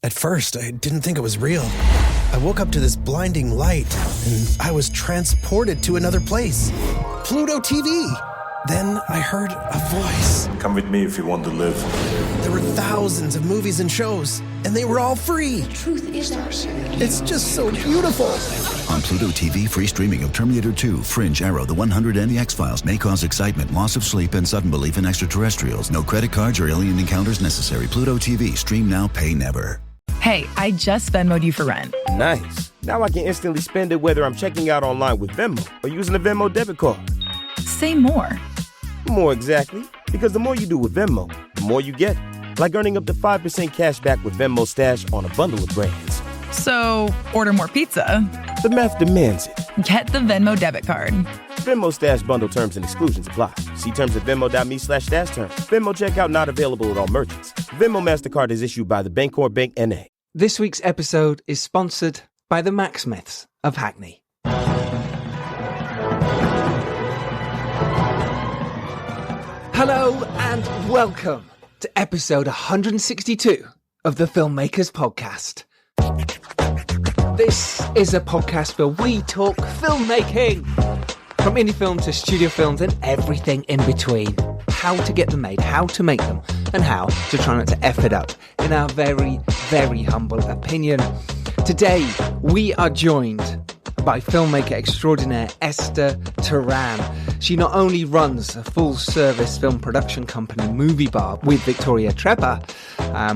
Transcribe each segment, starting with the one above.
At first, I didn't think it was real. I woke up to this blinding light, and I was transported to another place. Pluto TV! Then I heard a voice. Come with me if you want to live. There were thousands of movies and shows, and they were all free. The truth is our It's just so beautiful. On Pluto TV, free streaming of Terminator 2, Fringe, Arrow, The 100, and The X-Files may cause excitement, loss of sleep, and sudden belief in extraterrestrials. No credit cards or alien encounters necessary. Pluto TV. Stream now, pay never. Hey, I just Venmo'd you for rent. Nice. Now I can instantly spend it whether I'm checking out online with Venmo or using a Venmo debit card. Say more. More exactly. Because the more you do with Venmo, the more you get. Like earning up to 5% cash back with Venmo Stash on a bundle of brands. So, order more pizza. The math demands it. Get the Venmo debit card. Venmo Stash bundle terms and exclusions apply. See terms at venmo.me/stash terms. Venmo checkout not available at all merchants. Venmo MasterCard is issued by the Bancorp Bank N.A. This week's episode is sponsored by the Macsmiths of Hackney. Hello and welcome to episode 162 of the Filmmakers podcast. This is a podcast where we talk filmmaking, from indie films to studio films and everything in between. How to get them made, how to make them, and how to try not to F it up, in our very, very humble opinion. Today, we are joined by filmmaker extraordinaire Esther Turan. She not only runs a full-service film production company, MovieBar, with Victoria Trepa,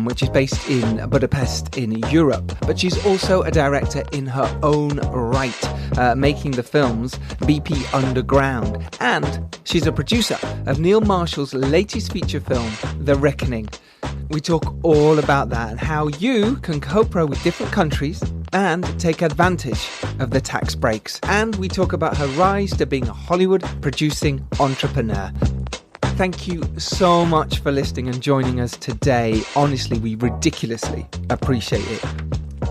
which is based in Budapest in Europe, but she's also a director in her own right, making the films BP Underground, and she's a producer of Neil Marshall's latest feature film, The Reckoning. We talk all about that and how you can co-pro with different countries and take advantage of the tax breaks. And we talk about her rise to being a Hollywood producing entrepreneur. Thank you so much for listening and joining us today. Honestly, we ridiculously appreciate it.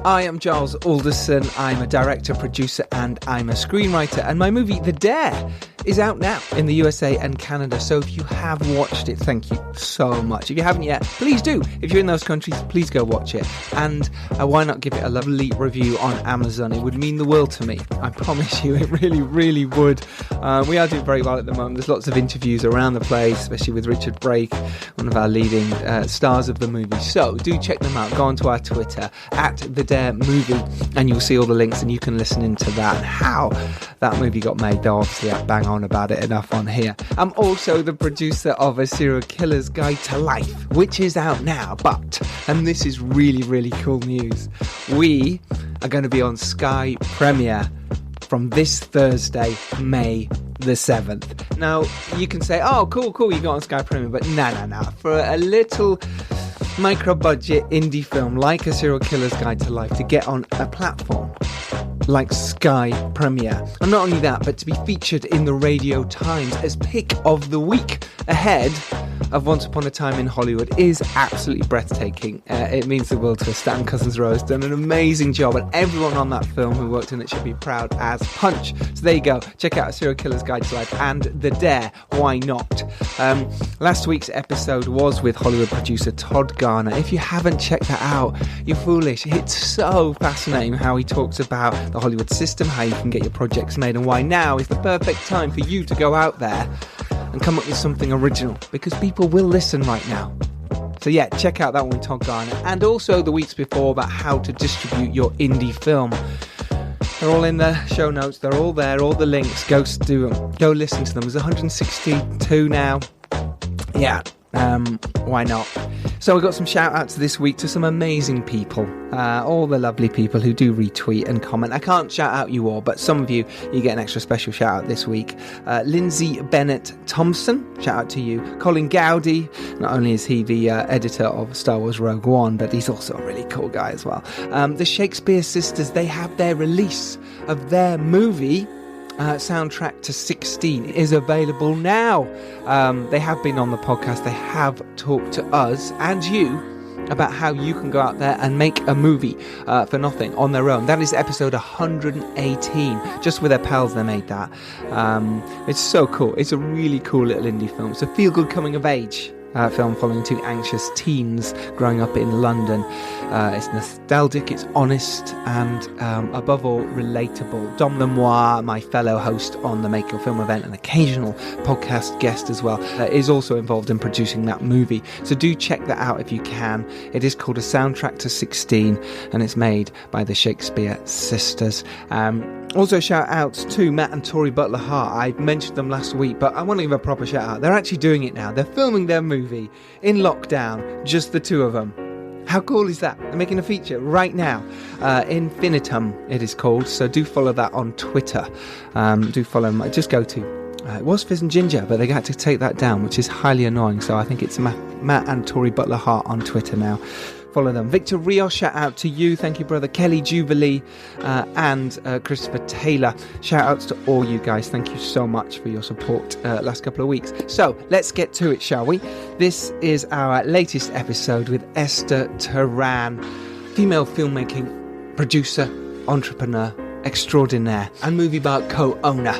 I am Giles Alderson. I'm a director, producer, and I'm a screenwriter. And my movie, The Dare, is out now in the USA and Canada. So if you have watched it, thank you so much. If you haven't yet, please do. If you're in those countries, please go watch it. And why not give it a lovely review on Amazon? It would mean the world to me. I promise you, it really, really would. We are doing very well at the moment. There's lots of interviews around the place, especially with Richard Brake, one of our leading stars of the movie. So do check them out. Go onto our Twitter, at The Dare Movie, and you'll see all the links and you can listen into that and how that movie got made. Though obviously I bang on about it enough on here. I'm also the producer of A Serial Killer's Guide to Life, which is out now, but, and this is really, really cool news, we are going to be on Sky Premiere from this Thursday, May the 7th. Now, you can say, oh, cool, you got on Sky Premiere, but no. For a little micro-budget indie film like A Serial Killer's Guide to Life to get on a platform like Sky Premiere, and not only that, but to be featured in the Radio Times as pick of the week ahead of Once Upon a Time in Hollywood is absolutely breathtaking. It means the world to us. Stan Cousins-Rowe has done an amazing job, and everyone on that film who worked in it should be proud as punch. So there you go. Check out A Serial Killer's Guide to Life and The Dare. Why not? Last week's episode was with Hollywood producer Todd Garner. If you haven't checked that out, you're foolish. It's so fascinating how he talks about the Hollywood system, how you can get your projects made, and why now is the perfect time for you to go out there and come up with something original, because people will listen right now. So yeah, check out that one with Todd Garner, and also the weeks before about how to distribute your indie film. They're all in the show notes, they're all there, all the links. Go do them, go listen to them. There's 162 now. Yeah, why not? So we got some shout outs this week to some amazing people, all the lovely people who do retweet and comment. I can't shout out you all, but some of you get an extra special shout out this week. Lindsay Bennett Thompson, shout out to you. Colin Gowdy, not only is he the editor of Star Wars Rogue One, but he's also a really cool guy as well. The Shakespeare Sisters, they have their release of their movie, Soundtrack to 16, is available now. They have been on the podcast. They have talked to us and you about how you can go out there and make a movie for nothing on their own. That is episode 118. Just with their pals, they made that. It's so cool. It's a really cool little indie film. It's a feel-good coming of age film following two anxious teens growing up in London. It's nostalgic, it's honest, and above all, relatable. Dom Lemoir, my fellow host on the Make Your Film event, an occasional podcast guest as well, is also involved in producing that movie. So do check that out if you can. It is called A Soundtrack to 16, and it's made by the Shakespeare Sisters. Also, shout outs to Matt and Tori Butler Hart. I mentioned them last week, but I want to give a proper shout out. They're actually doing it now. They're filming their movie in lockdown, just the two of them. How cool is that? They're making a feature right now. Infinitum, it is called. So do follow that on Twitter. Do follow them. Just go to. It was Fizz and Ginger, but they had to take that down, which is highly annoying. So I think it's Matt and Tori Butler Hart on Twitter now. Follow them. Victor Rios, shout out to you. Thank you, brother. Kelly Jubilee and Christopher Taylor. Shout outs to all you guys. Thank you so much for your support last couple of weeks. So let's get to it, shall we? This is our latest episode with Esther Turan, female filmmaking producer, entrepreneur extraordinaire, and MovieBar co-owner.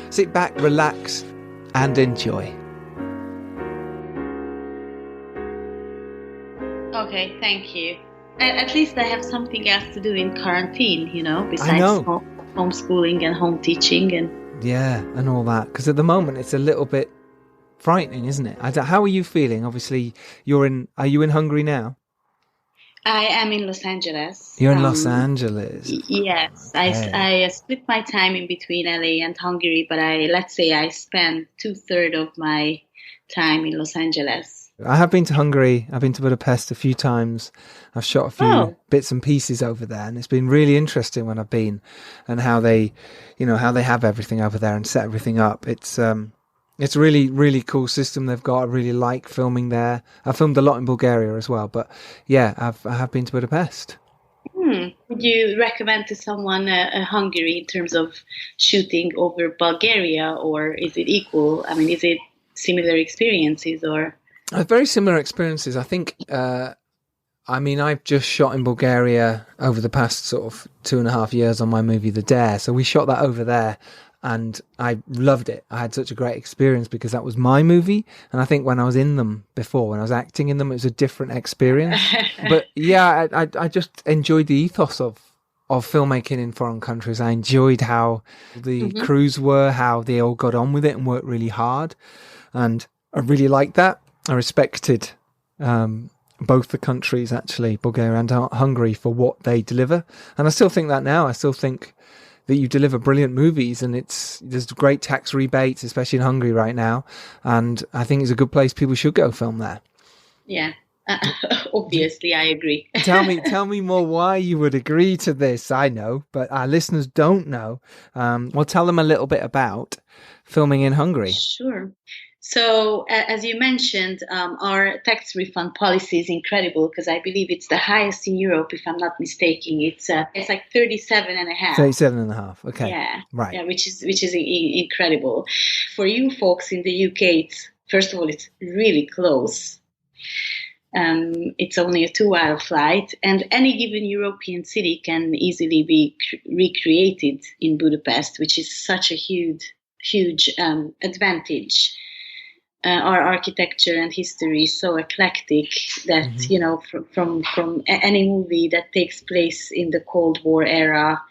Sit back, relax, and enjoy. Okay, thank you. At least I have something else to do in quarantine, besides homeschooling and home teaching and and all that. Because at the moment it's a little bit frightening, isn't it? How are you feeling? Obviously, are you in Hungary now? I am in Los Angeles. You're in Los Angeles. Yes, I split my time in between LA and Hungary, but let's say I spend 2/3 of my time in Los Angeles. I have been to Hungary. I've been to Budapest a few times. I've shot a few bits and pieces over there, and it's been really interesting when I've been, and how they have everything over there and set everything up. It's a really, really cool system they've got. I really like filming there. I filmed a lot in Bulgaria as well, but yeah, I have been to Budapest. Would you recommend to someone Hungary in terms of shooting over Bulgaria, or is it equal? I mean, is it similar experiences or? Very similar experiences. I think, I've just shot in Bulgaria over the past sort of 2.5 years on my movie, The Dare. So we shot that over there and I loved it. I had such a great experience because that was my movie. And I think when I was in them before, when I was acting in them, it was a different experience. But yeah, I just enjoyed the ethos of filmmaking in foreign countries. I enjoyed how the crews were, how they all got on with it and worked really hard. And I really liked that. I respected both the countries, actually, Bulgaria and Hungary, for what they deliver. And I still think that now. I still think that you deliver brilliant movies, and there's great tax rebates, especially in Hungary right now. And I think it's a good place. People should go film there. Yeah, obviously, I agree. Tell me more why you would agree to this. I know, but our listeners don't know. Well, tell them a little bit about filming in Hungary. Sure. So, as you mentioned, our tax refund policy is incredible because I believe it's the highest in Europe, if I'm not mistaken. It's like 37.5. 37.5. Okay. Yeah. Right. Yeah, which is incredible. For you folks in the UK, first of all, it's really close. It's only a 2-hour flight, and any given European city can easily be recreated in Budapest, which is such a huge advantage. Our architecture and history is so eclectic that, from any movie that takes place in the Cold War era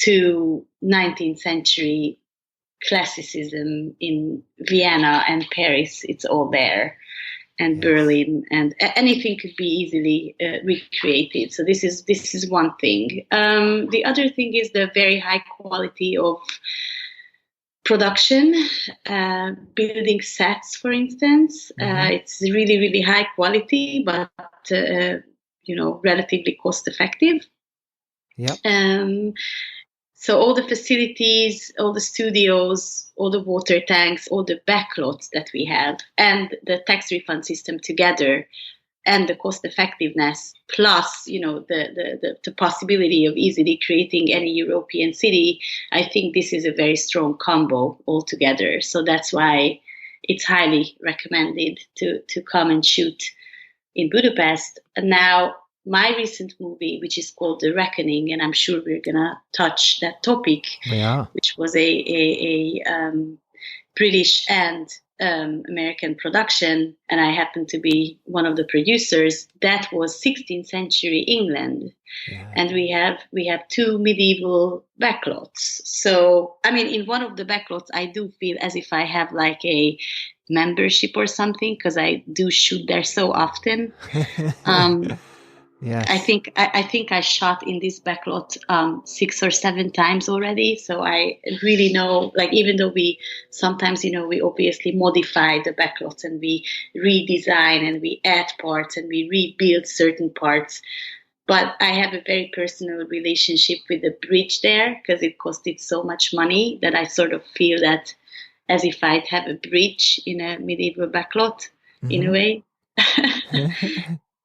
to 19th century classicism in Vienna and Paris, it's all there, and Berlin, and anything could be easily recreated. So this is one thing. The other thing is the very high quality of production, building sets, for instance. It's really, really high quality, but relatively cost effective. Yep. So all the facilities, all the studios, all the water tanks, all the backlots that we have, and the tax refund system together, and the cost effectiveness, plus the possibility of easily creating any European city, I think this is a very strong combo altogether. So that's why it's highly recommended to come and shoot in Budapest. And now my recent movie, which is called The Reckoning, and I'm sure we're gonna touch that topic, which was a British and American production, and I happened to be one of the producers. That was 16th century England, and we have two medieval backlots. So, I mean, in one of the backlots, I do feel as if I have like a membership or something, because I do shoot there so often. Yes. I think I shot in this backlot 6 or 7 times already. So I really know, like, even though we sometimes, we obviously modify the backlots and we redesign and we add parts and we rebuild certain parts. But I have a very personal relationship with the bridge there, because it costed so much money that I sort of feel that as if I'd have a bridge in a medieval backlot, in a way.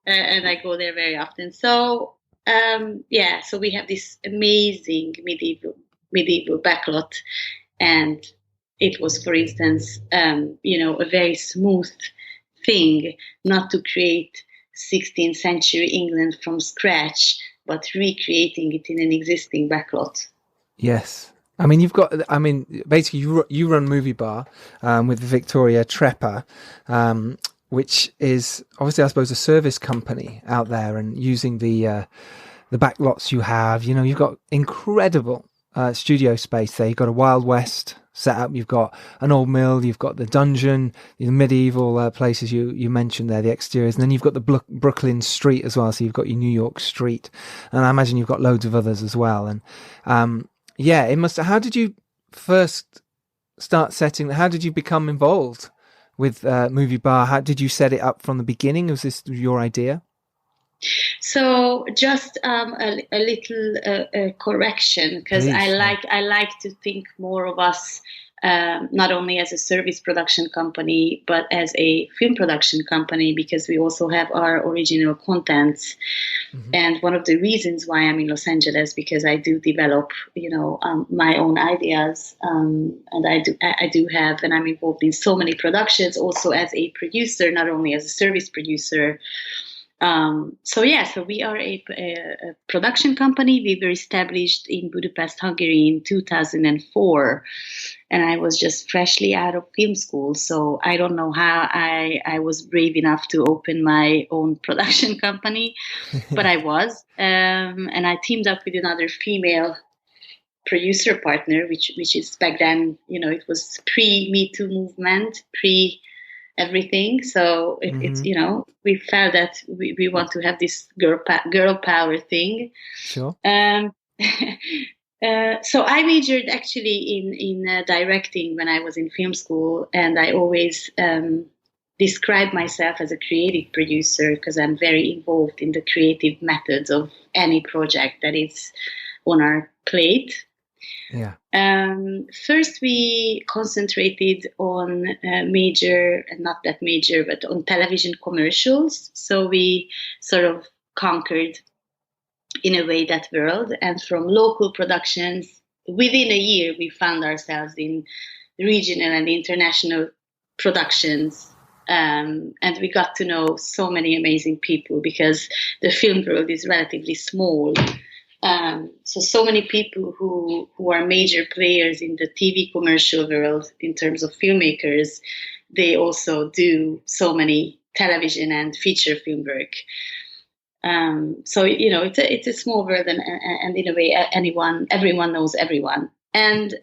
And I go there very often. So, so we have this amazing medieval backlot. And it was, for instance, a very smooth thing not to create 16th century England from scratch, but recreating it in an existing backlot. Yes. I mean, basically you run MovieBar with Victoria Trepper, which is obviously, I suppose, a service company out there, and using the backlots you have. You've got incredible studio space there. You've got a Wild West setup. You've got an old mill. You've got the dungeon, the medieval places you mentioned there, the exteriors, and then you've got the Brooklyn Street as well. So you've got your New York Street, and I imagine you've got loads of others as well. And it must. How did you first start setting? How did you become involved with MovieBar? How did you set it up from the beginning? Was this your idea? So just a little correction, because I like to think more of us not only as a service production company, but as a film production company, because we also have our original contents. Mm-hmm. And one of the reasons why I'm in Los Angeles, because I do develop, my own ideas, and I do have, and I'm involved in so many productions, also as a producer, not only as a service producer. So we are a production company. We were established in Budapest, Hungary in 2004, and I was just freshly out of film school. So I don't know how I was brave enough to open my own production company, but I was, and I teamed up with another female producer partner, which is back then, it was pre-Me Too movement, everything. So it's we felt that we want to have this girl power thing. Sure. So I majored actually in directing when I was in film school, and I always describe myself as a creative producer, because I'm very involved in the creative methods of any project that is on our plate. Yeah. First, we concentrated on major, and not that major, but on television commercials. So we sort of conquered, in a way, that world. And from local productions, within a year, we found ourselves in regional and international productions. And we got to know so many amazing people, because the film world is relatively small. So many people who are major players in the TV commercial world in terms of filmmakers, they also do so many television and feature film work. So it's a small world, and in a way, everyone knows everyone, and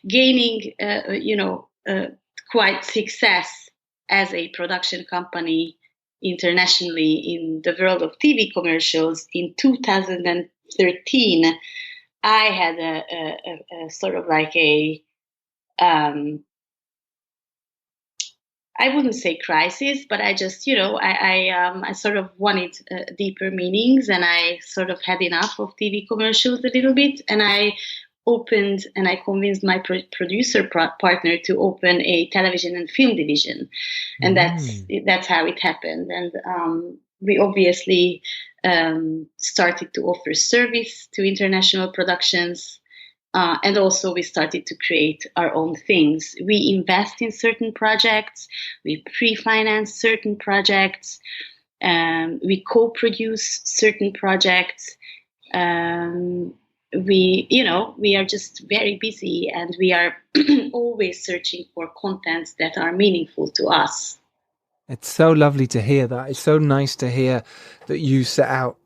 gaining quite success as a production company internationally in the world of TV commercials. In 2013, I had a sort of like I wouldn't say crisis, but I just, I sort of wanted deeper meanings, and I sort of had enough of TV commercials a little bit, and I opened, and I convinced my producer partner to open a television and film division, and that's how it happened. And we obviously started to offer service to international productions, and also we started to create our own things. We invest in certain projects, we pre-finance certain projects, we co-produce certain projects. we are just very busy, and we are always searching for contents that are meaningful to us. It's so lovely to hear that. It's so nice to hear that you set out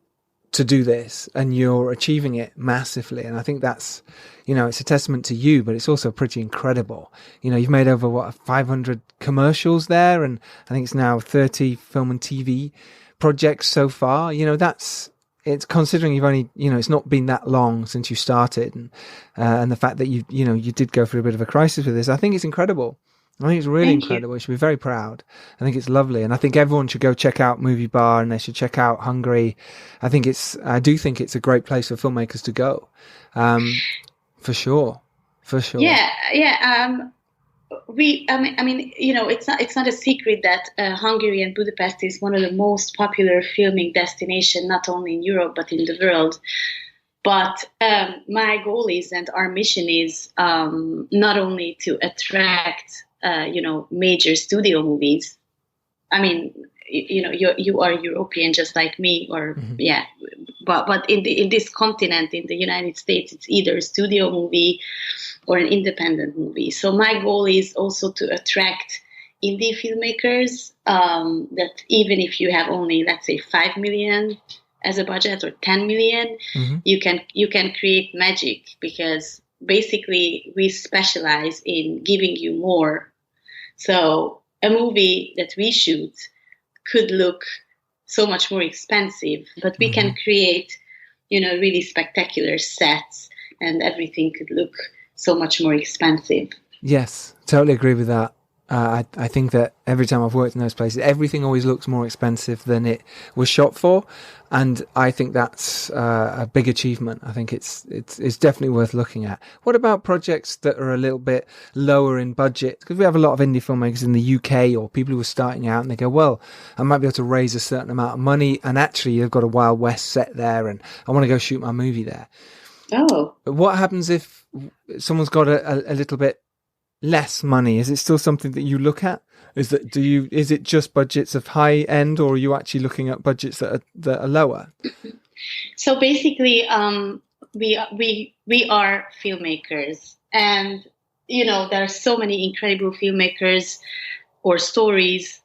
to do this and you're achieving it massively. And I think that's, it's a testament to you, but it's also pretty incredible. You've made over 500 commercials there, and I think it's now 30 film and TV projects so far. It's considering you've only, it's not been that long since you started, and the fact that you did go through a bit of a crisis with this, I think it's incredible. I think it's really incredible. You should be very proud. I think it's lovely. And I think everyone should go check out MovieBar, and they should check out Hungary. I do think it's a great place for filmmakers to go. For sure. Yeah. It's not a secret that Hungary and Budapest is one of the most popular filming destination, not only in Europe, but in the world. But my goal is, and our mission is, not only to attract major studio movies. I mean, you are European just like me, or but in this continent, in the United States, it's either a studio movie or an independent movie. So my goal is also to attract indie filmmakers, that even if you have only, let's say, 5 million as a budget or 10 million, you can create magic, because basically we specialize in giving you more. So a movie that we shoot could look so much more expensive, but we can create, really spectacular sets, and everything could look so much more expensive. Yes, totally agree with that. I think that every time I've worked in those places, everything always looks more expensive than it was shot for, and I think that's a big achievement. I think it's definitely worth looking at. What about projects that are a little bit lower in budget? Because we have a lot of indie filmmakers in the UK, or people who are starting out, and they go, well, I might be able to raise a certain amount of money, and actually you've got a Wild West set there, and I want to go shoot my movie there. Oh. What happens if someone's got a little bit less money? Is it still something that you look at? Is it just budgets of high end, or are you actually looking at budgets that are lower? So basically, we are filmmakers, and there are so many incredible filmmakers or stories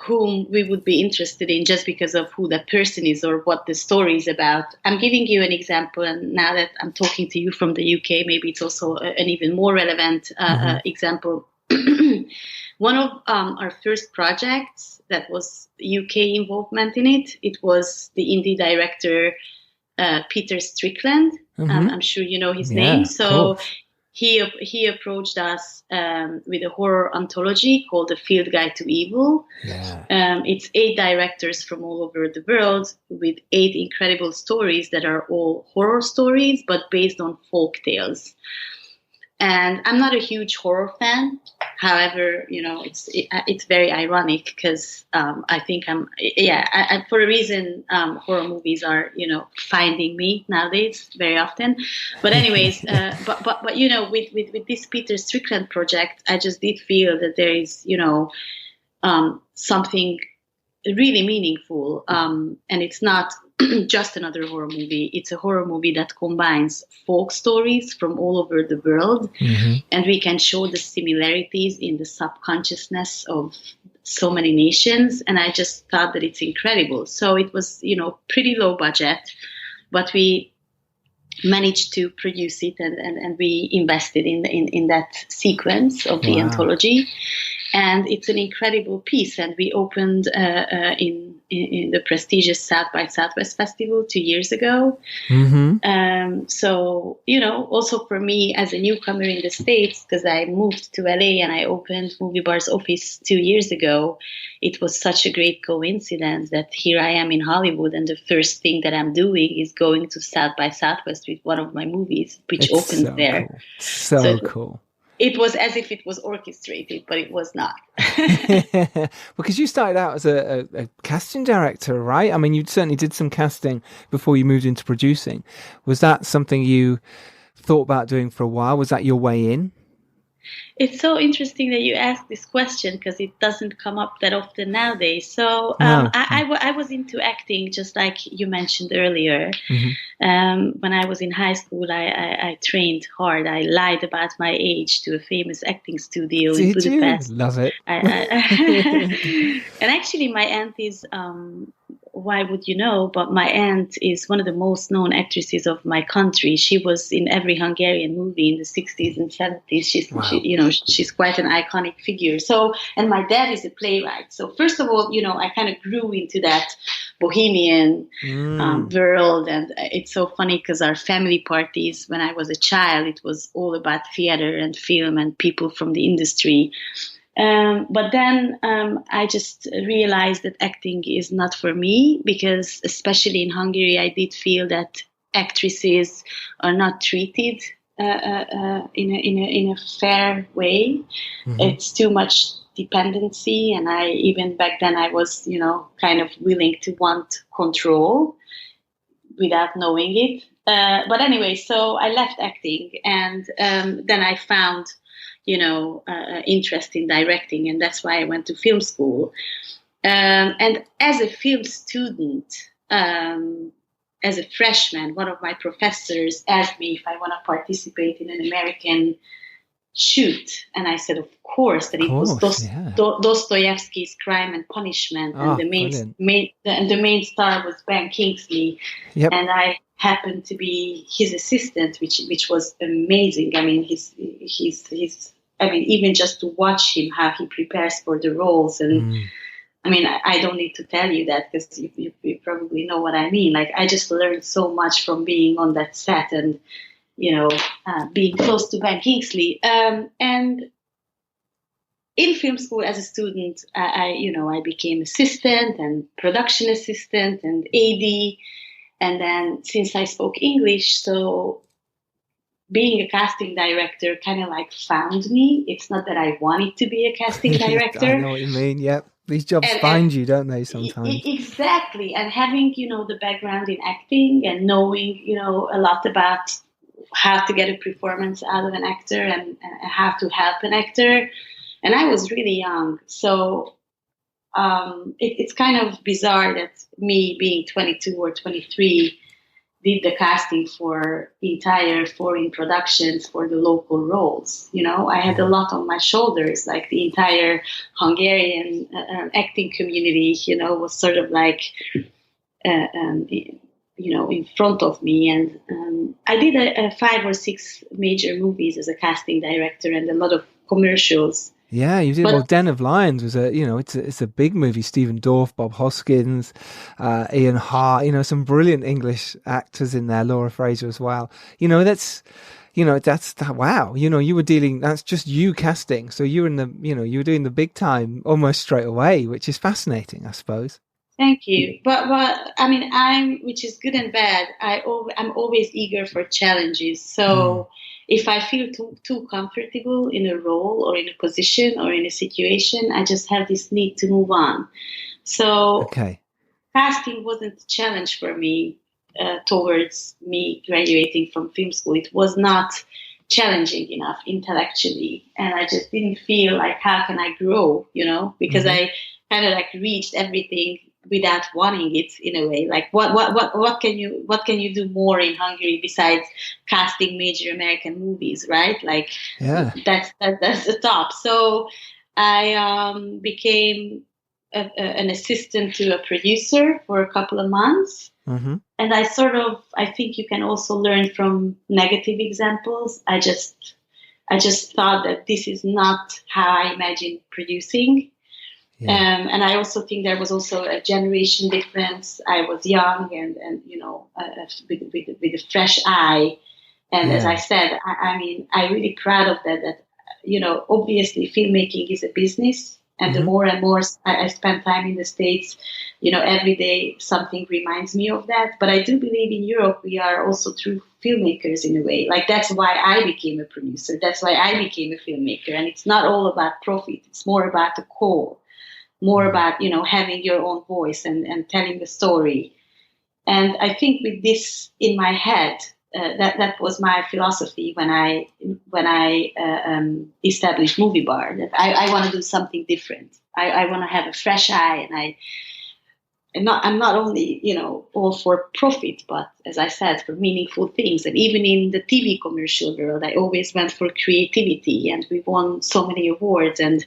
whom we would be interested in just because of who that person is or what the story is about. I'm giving you an example, and now that I'm talking to you from the UK, maybe it's also an even more relevant example. One of our first projects that was UK involvement in it, it was the indie director Peter Strickland. I'm sure you know his name. So he approached us with a horror anthology called The Field Guide to Evil. Yeah. It's 8 directors from all over the world with 8 incredible stories that are all horror stories, but based on folk tales. And I'm not a huge horror fan. However, it's very ironic because I think for a reason, horror movies are, finding me nowadays very often. But anyways, but with this Peter Strickland project, I just did feel that there is, something really meaningful. And it's not just another horror movie. It's a horror movie that combines folk stories from all over the world, and we can show the similarities in the subconsciousness of so many nations. And I just thought that it's incredible. So it was, pretty low budget, but we managed to produce it, and we invested in that sequence of the anthology. And it's an incredible piece. And we opened in the prestigious South by Southwest Festival 2 years ago. So, also for me as a newcomer in the States, because I moved to LA and I opened MovieBar's office 2 years ago, it was such a great coincidence that here I am in Hollywood, and the first thing that I'm doing is going to South by Southwest with one of my movies, which opens there. Cool. So cool. It was as if it was orchestrated, but it was not. Because you started out as a casting director, right? I mean, you certainly did some casting before you moved into producing. Was that something you thought about doing for a while? Was that your way in? It's so interesting that you ask this question because it doesn't come up that often nowadays. So No. I was into acting, just like you mentioned earlier. When I was in high school, I trained hard. I lied about my age to a famous acting studio in Did you? Budapest. Love it. And actually, my aunt is, why would you know? But my aunt is one of the most known actresses of my country. She was in every Hungarian movie in the 60s and 70s. She's quite an iconic figure. So, and my dad is a playwright. So first of all, I kind of grew into that bohemian world. And it's so funny because our family parties, when I was a child, it was all about theater and film and people from the industry. But then I just realized that acting is not for me, because especially in Hungary, I did feel that actresses are not treated in a fair way. It's too much dependency, and even back then I was kind of willing to want control without knowing it. But anyway, so I left acting, and then I found interest in directing, and that's why I went to film school. And as a film student, as a freshman, one of my professors asked me if I want to participate in an American shoot, and I said, of course. That it was Dostoevsky's Crime and Punishment, and the main star was Ben Kingsley, and I happened to be his assistant, which was amazing. I mean, he's even just to watch him, how he prepares for the roles. And I mean, I don't need to tell you that, because you probably know what I mean. Like, I just learned so much from being on that set and, being close to Ben Kingsley. And in film school as a student, I became assistant and production assistant and AD. And then since I spoke English, so being a casting director kind of like found me. It's not that I wanted to be a casting director. I know what you mean. Yep. These jobs find you, don't they, sometimes? Exactly. And having, the background in acting and knowing, a lot about how to get a performance out of an actor and how to help an actor. And I was really young. So it's kind of bizarre that me being 22 or 23 did the casting for entire foreign productions for the local roles. I had a lot on my shoulders, like the entire Hungarian acting community, was sort of like, in front of me. And I did 5 or 6 major movies as a casting director and a lot of commercials. Yeah, you did. Well, Den of Lions was it's a big movie. Stephen Dorff, Bob Hoskins, Ian Hart. Some brilliant English actors in there. Laura Fraser as well. That's wow. You were dealing. That's just you casting. So you were you were doing the big time almost straight away, which is fascinating, I suppose. Thank you. But I mean, which is good and bad. I'm always eager for challenges. So. If I feel too comfortable in a role or in a position or in a situation, I just have this need to move on. So casting wasn't a challenge for me towards me graduating from film school. It was not challenging enough intellectually. And I just didn't feel like, how can I grow, because I kind of like reached everything without wanting it in a way. Like what can you do more in Hungary besides casting major American movies, right? Like that's the top. So I became an assistant to a producer for a couple of months. And I think you can also learn from negative examples. I just thought that this is not how I imagine producing. And I also think there was also a generation difference. I was young and with a fresh eye. And as I said, I'm really proud of that, obviously filmmaking is a business. And the more and more I spend time in the States, every day something reminds me of that. But I do believe in Europe, we are also true filmmakers in a way. Like, that's why I became a producer. That's why I became a filmmaker. And it's not all about profit. It's more about the core. More about, having your own voice and telling the story. And I think with this in my head, that was my philosophy when I established MovieBar. That I want to do something different. I want to have a fresh eye, and I'm not only all for profit, but as I said, for meaningful things. And even in the TV commercial world, I always went for creativity, and we won so many awards, and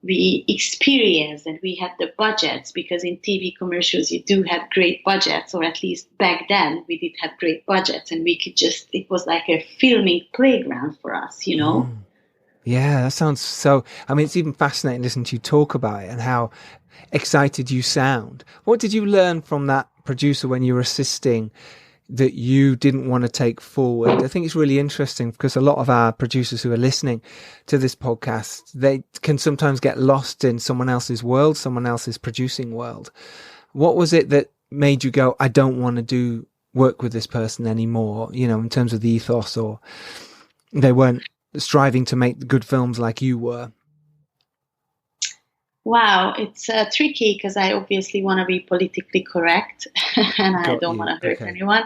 we experienced, and we had the budgets, because in TV commercials you do have great budgets, or at least back then we did have great budgets, and we could it was like a filming playground for us, Yeah, that sounds so, it's even fascinating listening to you talk about it and how excited you sound. What did you learn from that producer when you were assisting that you didn't want to take forward? I think it's really interesting because a lot of our producers who are listening to this podcast, they can sometimes get lost in someone else's world, someone else's producing world. What was it that made you go, I don't want to work with this person anymore, in terms of the ethos, or they weren't striving to make good films like you were? Wow, it's tricky because I obviously want to be politically correct and I don't want to hurt anyone.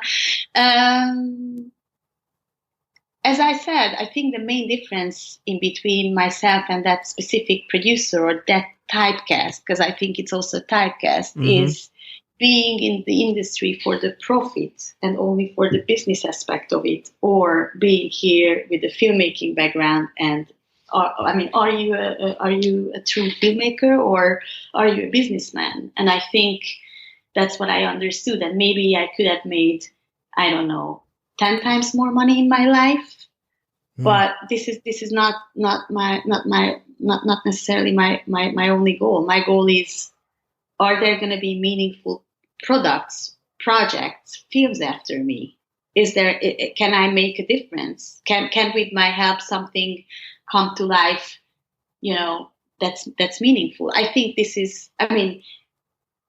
As I said, I think the main difference in between myself and that specific producer, or that typecast, because I think it's also typecast, is being in the industry for the profit and only for the business aspect of it, or being here with a filmmaking background and are you a true filmmaker, or are you a businessman? And I think that's what I understood. And maybe I could have made, 10 times more money in my life. But this is not necessarily my only goal. My goal is, are there going to be meaningful projects, films after me? Can I make a difference? Can with my help something come to life, that's meaningful? I think this is,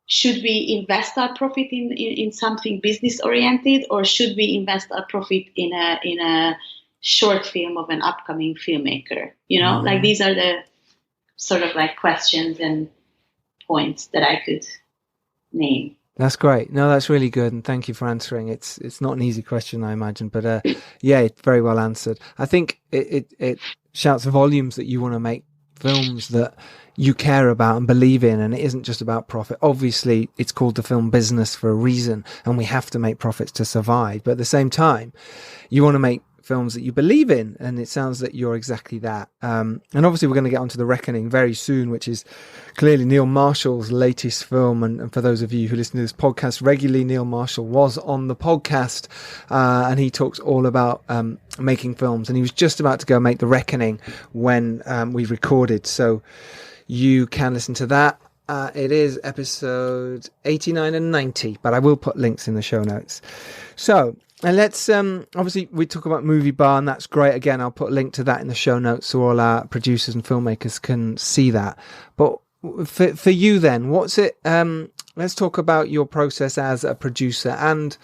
should we invest our profit in something business oriented, or should we invest our profit in a short film of an upcoming filmmaker? Like, these are the sort of like questions and points that I could name. That's great. No, that's really good, and thank you for answering. It's not an easy question, I imagine, but yeah, it's very well answered. I think it shouts volumes that you want to make films that you care about and believe in, and it isn't just about profit. Obviously, it's called the film business for a reason, and we have to make profits to survive. But at the same time, you want to make films that you believe in, and it sounds that you're exactly that. And obviously we're going to get onto The Reckoning very soon, which is clearly Neil Marshall's latest film, and for those of you who listen to this podcast regularly, Neil Marshall was on the podcast, and he talks all about making films, and he was just about to go make The Reckoning when we recorded, so you can listen to that. It is episode 89 and 90, but I will put links in the show notes. So, and let's, obviously we talk about MovieBar, and that's great. Again, I'll put a link to that in the show notes so all our producers and filmmakers can see that. But for you then, what's it, let's talk about your process as a producer, and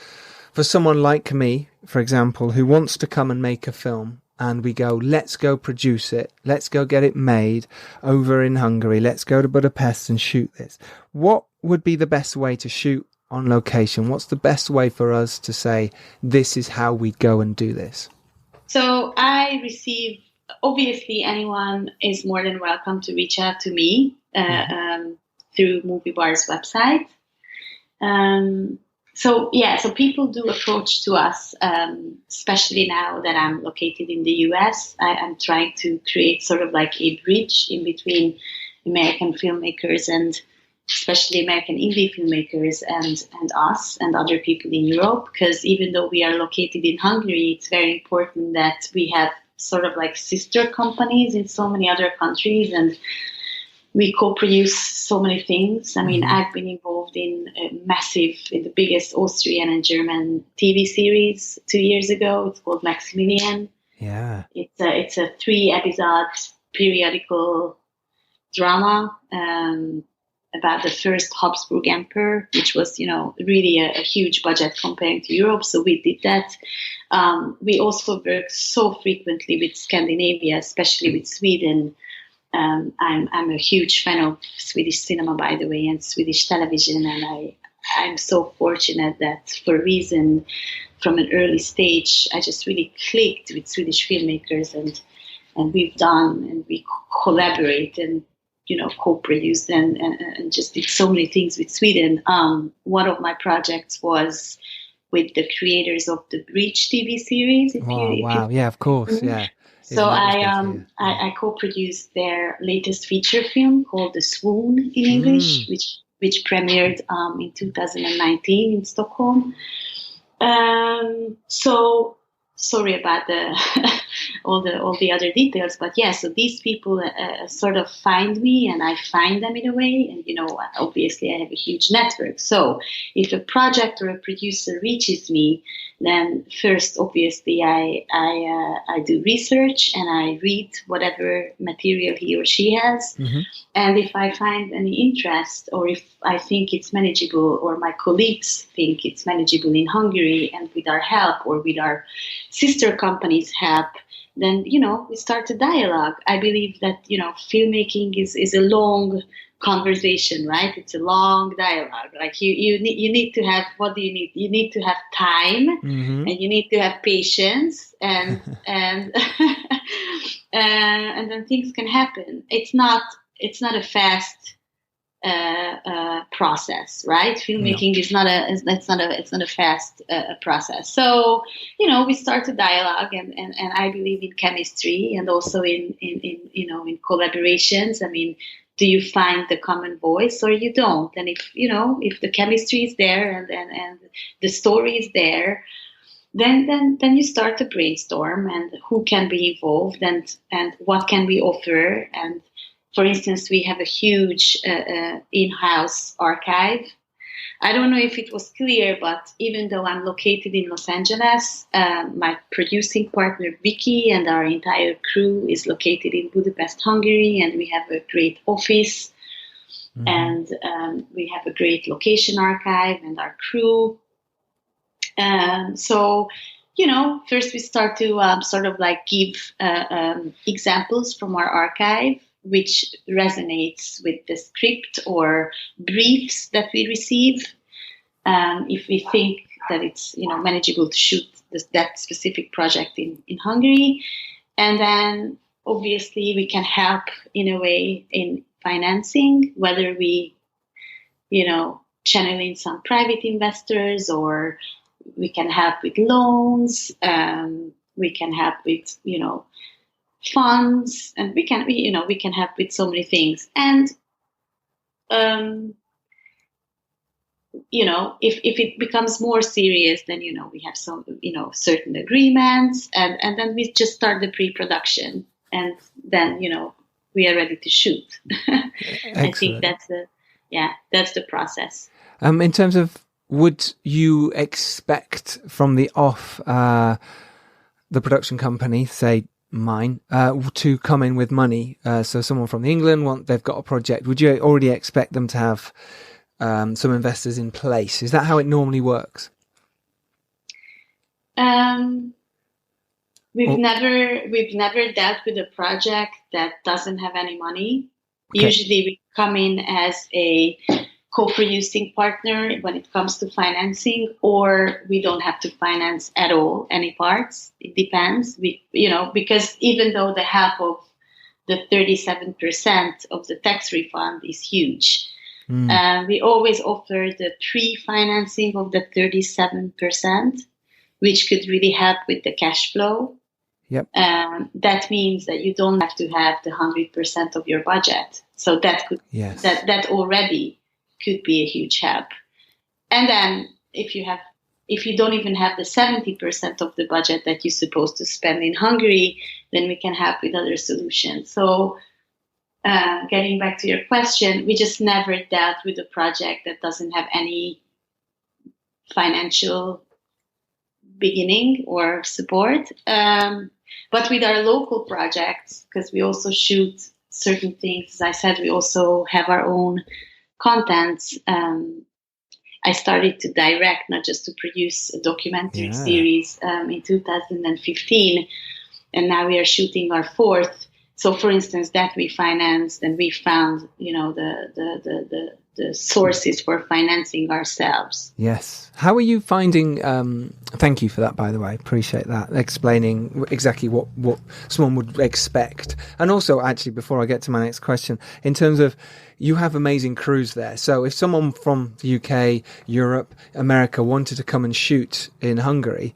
for someone like me, for example, who wants to come and make a film, and we go, let's go produce it. Let's go get it made over in Hungary. Let's go to Budapest and shoot this. What would be the best way to shoot on location? What's the best way for us to say, this is how we go and do this? So obviously anyone is more than welcome to reach out to me through MovieBar's website. So people do approach to us, especially now that I'm located in the US. I'm trying to create sort of like a bridge in between American filmmakers and especially American indie filmmakers and us and other people in Europe, because even though we are located in Hungary, it's very important that we have sort of like sister companies in so many other countries, and we co-produce so many things. I mean, I've been involved in the biggest Austrian and German TV series 2 years ago. It's called Maximilian. Yeah. It's a 3-episode periodical drama about the first Habsburg Emperor, which was, really a huge budget compared to Europe. So we did that. We also work so frequently with Scandinavia, especially with Sweden. I'm a huge fan of Swedish cinema, by the way, and Swedish television, and I'm so fortunate that for a reason from an early stage, I just really clicked with Swedish filmmakers, and we've done, and we collaborate and, co-produced and just did so many things with Sweden. One of my projects was with the creators of the Breach TV series. Wow. Yeah, of course. Yeah. So I co-produced their latest feature film called The Swoon in English, which premiered in 2019 in Stockholm. So sorry about all the other details, but yeah. So these people sort of find me, and I find them in a way. And obviously, I have a huge network. So if a project or a producer reaches me, then first, obviously, I do research and I read whatever material he or she has. Mm-hmm. And if I find any interest, or if I think it's manageable, or my colleagues think it's manageable in Hungary, and with our help or with our sister companies' help, then, we start a dialogue. I believe that, filmmaking is a long conversation, right? It's a long dialogue. Like you need to have, what do you need? You need to have time, mm-hmm. and you need to have patience, and and then things can happen. It's not a fast process, right? Filmmaking is not a fast process. So we start a dialogue, and I believe in chemistry, and also in collaborations. I mean, do you find the common voice or you don't? And if the chemistry is there and the story is there, then you start to brainstorm, and who can be involved, and what can we offer. And for instance, we have a huge in-house archive. I don't know if it was clear, but even though I'm located in Los Angeles, my producing partner Vicky and our entire crew is located in Budapest, Hungary, and we have a great office, mm-hmm. and we have a great location archive and our crew. So, first we start to sort of like give examples from our archive, which resonates with the script or briefs that we receive. If we think that it's manageable to shoot that specific project in Hungary, and then obviously we can help in a way in financing, whether we channel in some private investors, or we can help with loans, we can help with funds, and we can help with so many things. And if it becomes more serious, then we have some certain agreements, and then we just start the pre-production, and then we are ready to shoot. I think that's the process. In terms of, would you expect from the off the production company, say mine, to come in with money? So someone from England, they've got a project. Would you already expect them to have some investors in place? Is that how it normally works? We've never dealt with a project that doesn't have any money. Okay. Usually we come in as a co-producing partner when it comes to financing, or we don't have to finance at all any parts. It depends. Because even though the help of the 37% of the tax refund is huge, we always offer the pre-financing of the 37%, which could really help with the cash flow. Yep. That means that you don't have to have the 100% of your budget. So that could that already could be a huge help. And then if you don't even have the 70% of the budget that you're supposed to spend in Hungary, then we can help with other solutions. So getting back to your question, we just never dealt with a project that doesn't have any financial beginning or support. But with our local projects, because we also shoot certain things, as I said, we also have our own contents. I started to direct, not just to produce a documentary series in 2015, and now we are shooting our fourth. So, for instance, that we financed, and we found, the the sources for financing ourselves. Yes. How are you finding, thank you for that, by the way, appreciate that, explaining exactly what someone would expect. And also, actually, before I get to my next question, in terms of, you have amazing crews there. So if someone from the UK, Europe, America wanted to come and shoot in Hungary,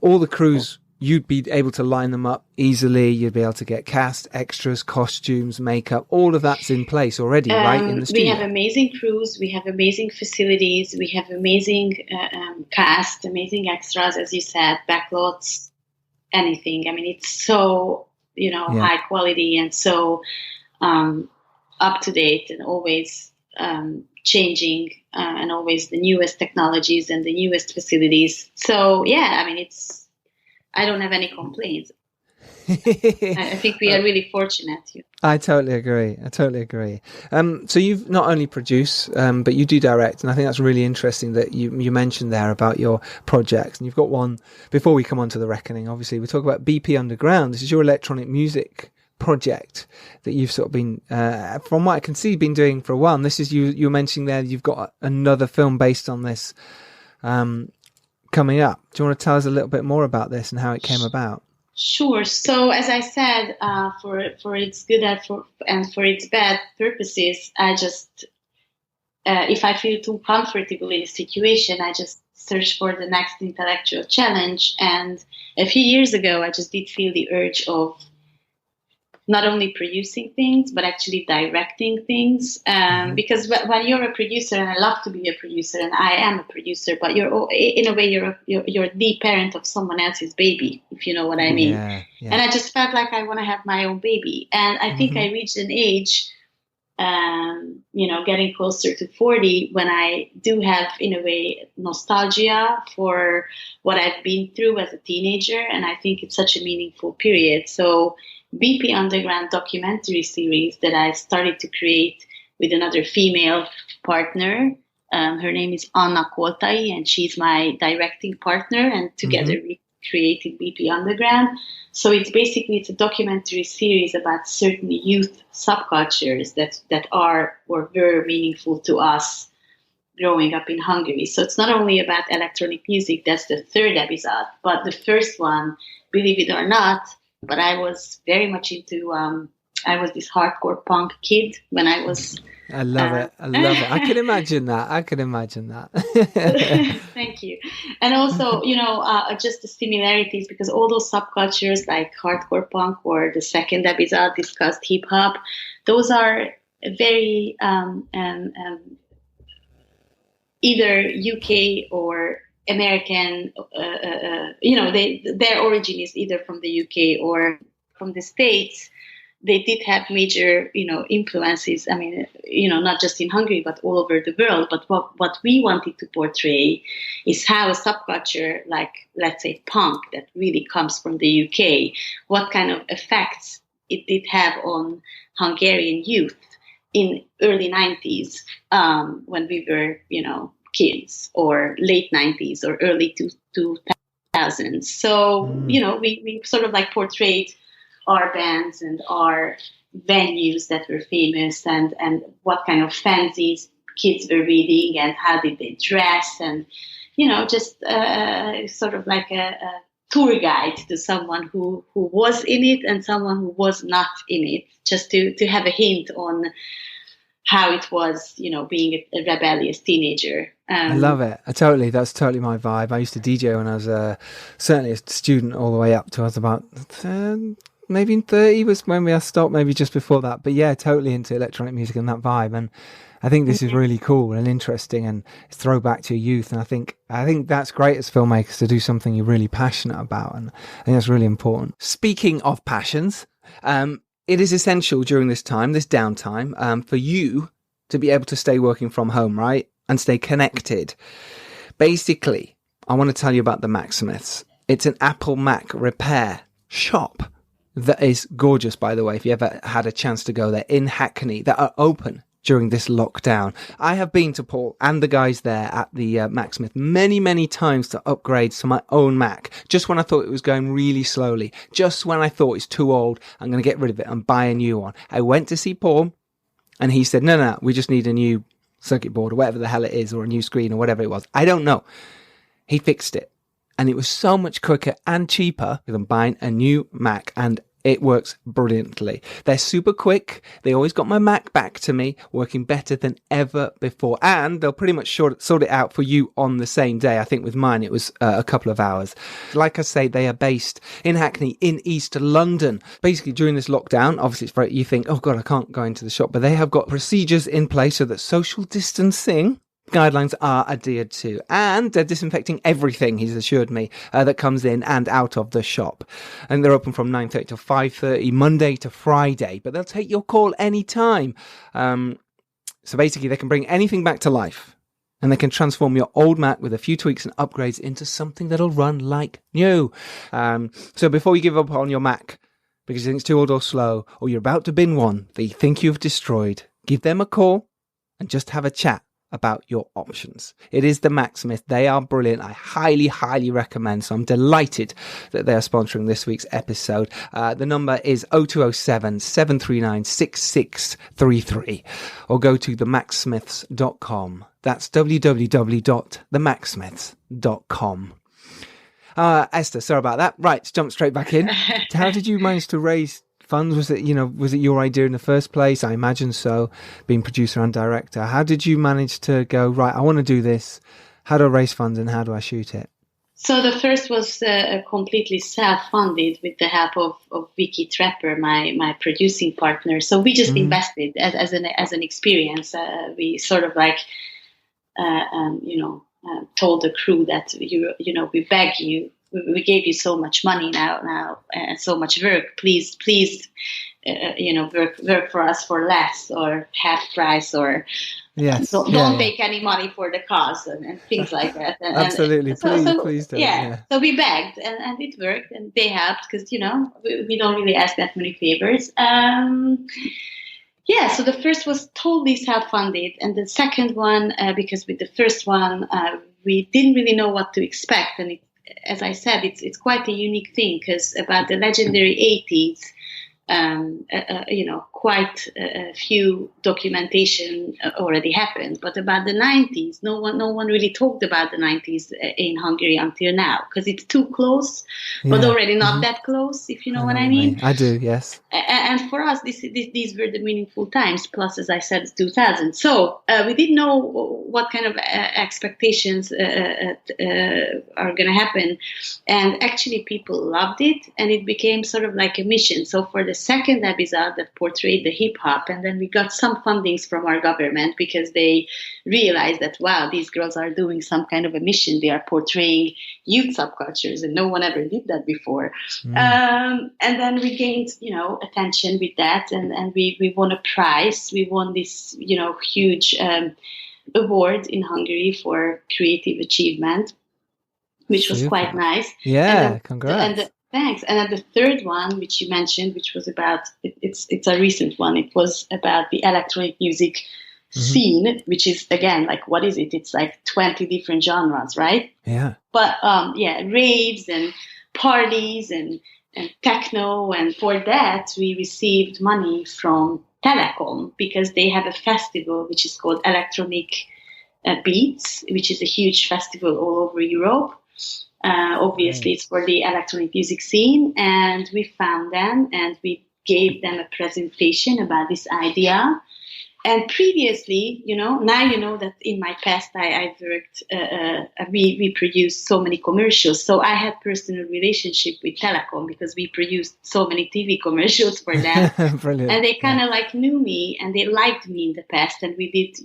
all the crews, you'd be able to line them up easily. You'd be able to get cast, extras, costumes, makeup. All of that's in place already, right? In the studio. We have amazing crews. We have amazing facilities. We have amazing cast, amazing extras, as you said, backlots, anything. I mean, it's so, high quality and so up to date and always changing and always the newest technologies and the newest facilities. So, yeah, I mean, I don't have any complaints. I think we are really fortunate. I totally agree. So you've not only produce, but you do direct. And I think that's really interesting that you mentioned there about your projects. And you've got one, before we come on to The Reckoning, obviously, we talk about BP Underground. This is your electronic music project that you've sort of been, from what I can see, been doing for a while. And this is, you were mentioning there, you've got another film based on this coming up. Do you want to tell us a little bit more about this and how it came about? Sure. So, as I said, for its good and for its bad purposes, I just, if I feel too comfortable in a situation, I just search for the next intellectual challenge. And a few years ago, I just did feel the urge of not only producing things, but actually directing things. Because when you're a producer, and I love to be a producer, and I am a producer, but in a way, you're the parent of someone else's baby, if you know what I mean. Yeah. And I just felt like I want to have my own baby. And I think I reached an age, getting closer to 40, when I do have, in a way, nostalgia for what I've been through as a teenager. And I think it's such a meaningful period. So BP Underground documentary series that I started to create with another female partner. Her name is Anna Koltai, and she's my directing partner. And together we created BP Underground. So it's a documentary series about certain youth subcultures that are or were meaningful to us growing up in Hungary. So it's not only about electronic music. That's the third episode, but the first one, believe it or not. But I was very much into, I was this hardcore punk kid when I was... I love it. I can imagine that. Thank you. And also, just the similarities, because all those subcultures like hardcore punk or the second episode discussed hip hop, those are very either UK or American, their origin is either from the UK or from the States. They did have major, influences. I mean, not just in Hungary, but all over the world. But what we wanted to portray is how a subculture like, let's say, punk that really comes from the UK, what kind of effects it did have on Hungarian youth in early 90s when we were, kids, or late 90s or early 2000s. So, we sort of like portrayed our bands and our venues that were famous and what kind of fanzines kids were reading and how did they dress and, just sort of like a tour guide to someone who was in it and someone who was not in it, just to have a hint on how it was, being a rebellious teenager. I love it. That's totally my vibe. I used to DJ when I was certainly a student all the way up to I was about maybe 30 was when I stopped, maybe just before that. But yeah, totally into electronic music and that vibe. And I think this is really cool and interesting and it's throwback to your youth. And I think that's great as filmmakers to do something you're really passionate about. And I think that's really important. Speaking of passions, it is essential during this time, this downtime, for you to be able to stay working from home, right? And stay connected. Basically, I want to tell you about the Macsmiths. It's an Apple Mac repair shop that is gorgeous, by the way, if you ever had a chance to go there, in Hackney, that are open during this lockdown. I have been to Paul and the guys there at the Macsmith many, many times to upgrade to my own Mac. Just when I thought it was going really slowly, just when I thought it's too old, I'm going to get rid of it and buy a new one. I went to see Paul and he said, no, we just need a new circuit board or whatever the hell it is, or a new screen or whatever it was. I don't know. He fixed it. And it was so much quicker and cheaper than buying a new Mac. And it works brilliantly. They're super quick. They always got my Mac back to me, working better than ever before. And they'll pretty much sort it out for you on the same day. I think with mine, it was a couple of hours. Like I say, they are based in Hackney in East London. Basically, during this lockdown, obviously, it's you think, oh God, I can't go into the shop. But they have got procedures in place so that social distancing guidelines are adhered to, and they're disinfecting everything, he's assured me, that comes in and out of the shop. And they're open from 9:30 to 5:30 Monday to Friday, but they'll take your call anytime. So basically they can bring anything back to life, and they can transform your old Mac with a few tweaks and upgrades into something that'll run like new. So before you give up on your Mac because you think it's too old or slow, or you're about to bin one that you think you've destroyed, give them a call and just have a chat about your options. It is the Macsmith. They are brilliant. I highly, highly recommend. So I'm delighted that they are sponsoring this week's episode. The number is 0207 739 6633, or go to themacsmiths.com. That's www.themacsmiths.com. Esther, sorry about that. Right, let's jump straight back in. How did you manage to raise funds? Was it your idea in the first place? I imagine so, being producer and director. How did you manage to go, right, I want to do this. How do I raise funds and how do I shoot it? So the first was completely self-funded with the help of Vicky Trapper, my producing partner. So we just invested as an experience. We sort of like, told the crew that, we beg you, we gave you so much money now, and so much work. Please, work for us for less or half price, or don't take any money for the cause and things like that. And, absolutely, please don't. Yeah. So we begged, and it worked, and they helped because we don't really ask that many favors. So the first was totally self-funded, and the second one, because with the first one we didn't really know what to expect, and as I said, it's quite a unique thing because about the legendary 80s, quite a few documentation already happened. But about the 90s, no one really talked about the 90s in Hungary until now because it's too close, but already not that close, if you know what I mean. I do, yes. And for us, these were the meaningful times. Plus, as I said, it's 2000. So we didn't know what kind of expectations are going to happen. And actually, people loved it, and it became sort of like a mission. So for the second episode that portrayed the hip hop, and then we got some fundings from our government because they realized that, wow, these girls are doing some kind of a mission. They are portraying youth subcultures, and no one ever did that before. And then we gained, attention with that, and we won a prize. We won this, huge award in Hungary for creative achievement, which was quite nice. Yeah, congrats. Thanks. And then the third one, which you mentioned, which was about, it's a recent one. It was about the electronic music scene, which is, again, like, what is it? It's like 20 different genres, right? Yeah. But, raves and parties and techno. And for that, we received money from Telecom because they have a festival which is called Electronic Beats, which is a huge festival all over Europe. Obviously, it's for the electronic music scene, and we found them and we gave them a presentation about this idea. And previously, now that in my past I worked, we produced so many commercials. So I had personal relationship with Telecom because we produced so many TV commercials for them. Brilliant. And they kind of like knew me and they liked me in the past, and we did,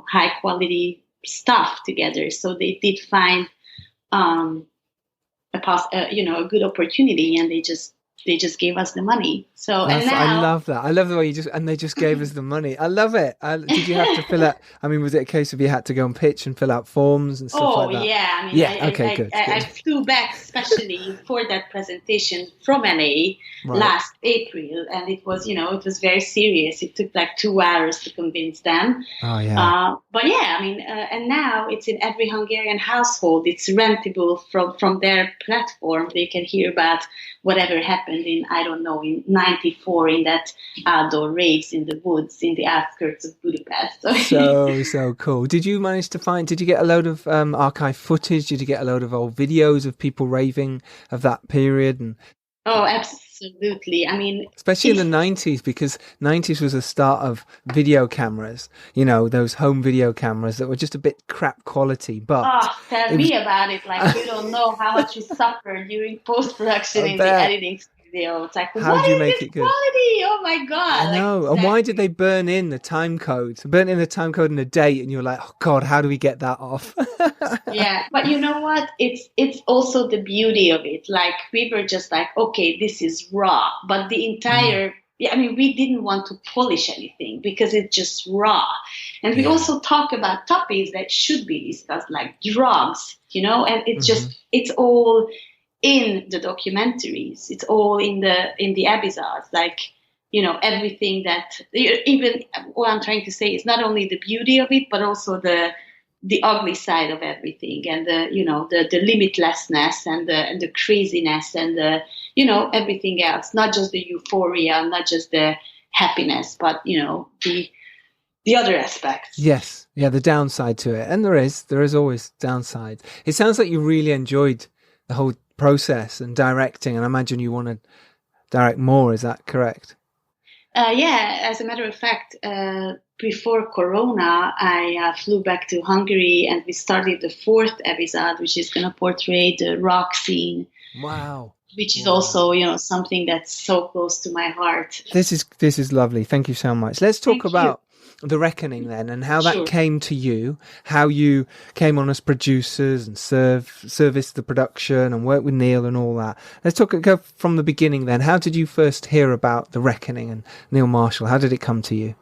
high quality stuff together. So they did find a good opportunity, and they just gave us the money. So and now, I love that. I love the way they just gave us the money. I love it. Did you have to fill out? I mean, was it a case of you had to go and pitch and fill out forms and stuff like that? Oh yeah, Good. I flew back especially for that presentation from LA last April, and it was it was very serious. It took like 2 hours to convince them. Oh yeah. But yeah, and now it's in every Hungarian household. It's rentable from their platform. They can hear about whatever happened happened in, I don't know, in 94 in that outdoor raves in the woods in the outskirts of Budapest. So cool. Did you get a load of archive footage? Did you get a load of old videos of people raving of that period? And Oh, absolutely. I mean, especially in the 90s, because 90s was the start of video cameras, those home video cameras that were just a bit crap quality. But tell me about it. Like, you don't know how much we suffered during post-production in the editing studio. It's like, how do you make it good? Quality? Oh my God. I know. Exactly. And why did they burn in the time code? Burn in the time code and the date, and you're like, oh God, how do we get that off? Yeah, but you know what? It's also the beauty of it. Like, we were just like, okay, this is raw, but the entire we didn't want to polish anything because it's just raw. And we also talk about topics that should be discussed, like drugs, and it's just, it's all in the documentaries. It's all in the episodes, like, everything that, even what I'm trying to say is not only the beauty of it, but also the ugly side of everything, and the limitlessness and the craziness and the everything else, not just the euphoria, not just the happiness, but the other aspects. Yes, yeah, the downside to it, and there is always downsides. It sounds like you really enjoyed the whole process and directing, and I imagine you want to direct more. Is that correct? Yeah, as a matter of fact, before Corona, I flew back to Hungary, and we started the 4th episode, which is going to portray the rock scene. Wow. Which is also, something that's so close to my heart. This is lovely. Thank you so much. Let's talk about The Reckoning then, and how that came to you, how you came on as producers and serviced the production and worked with Neil and all that. Let's go from the beginning then. How did you first hear about The Reckoning and Neil Marshall? How did it come to you?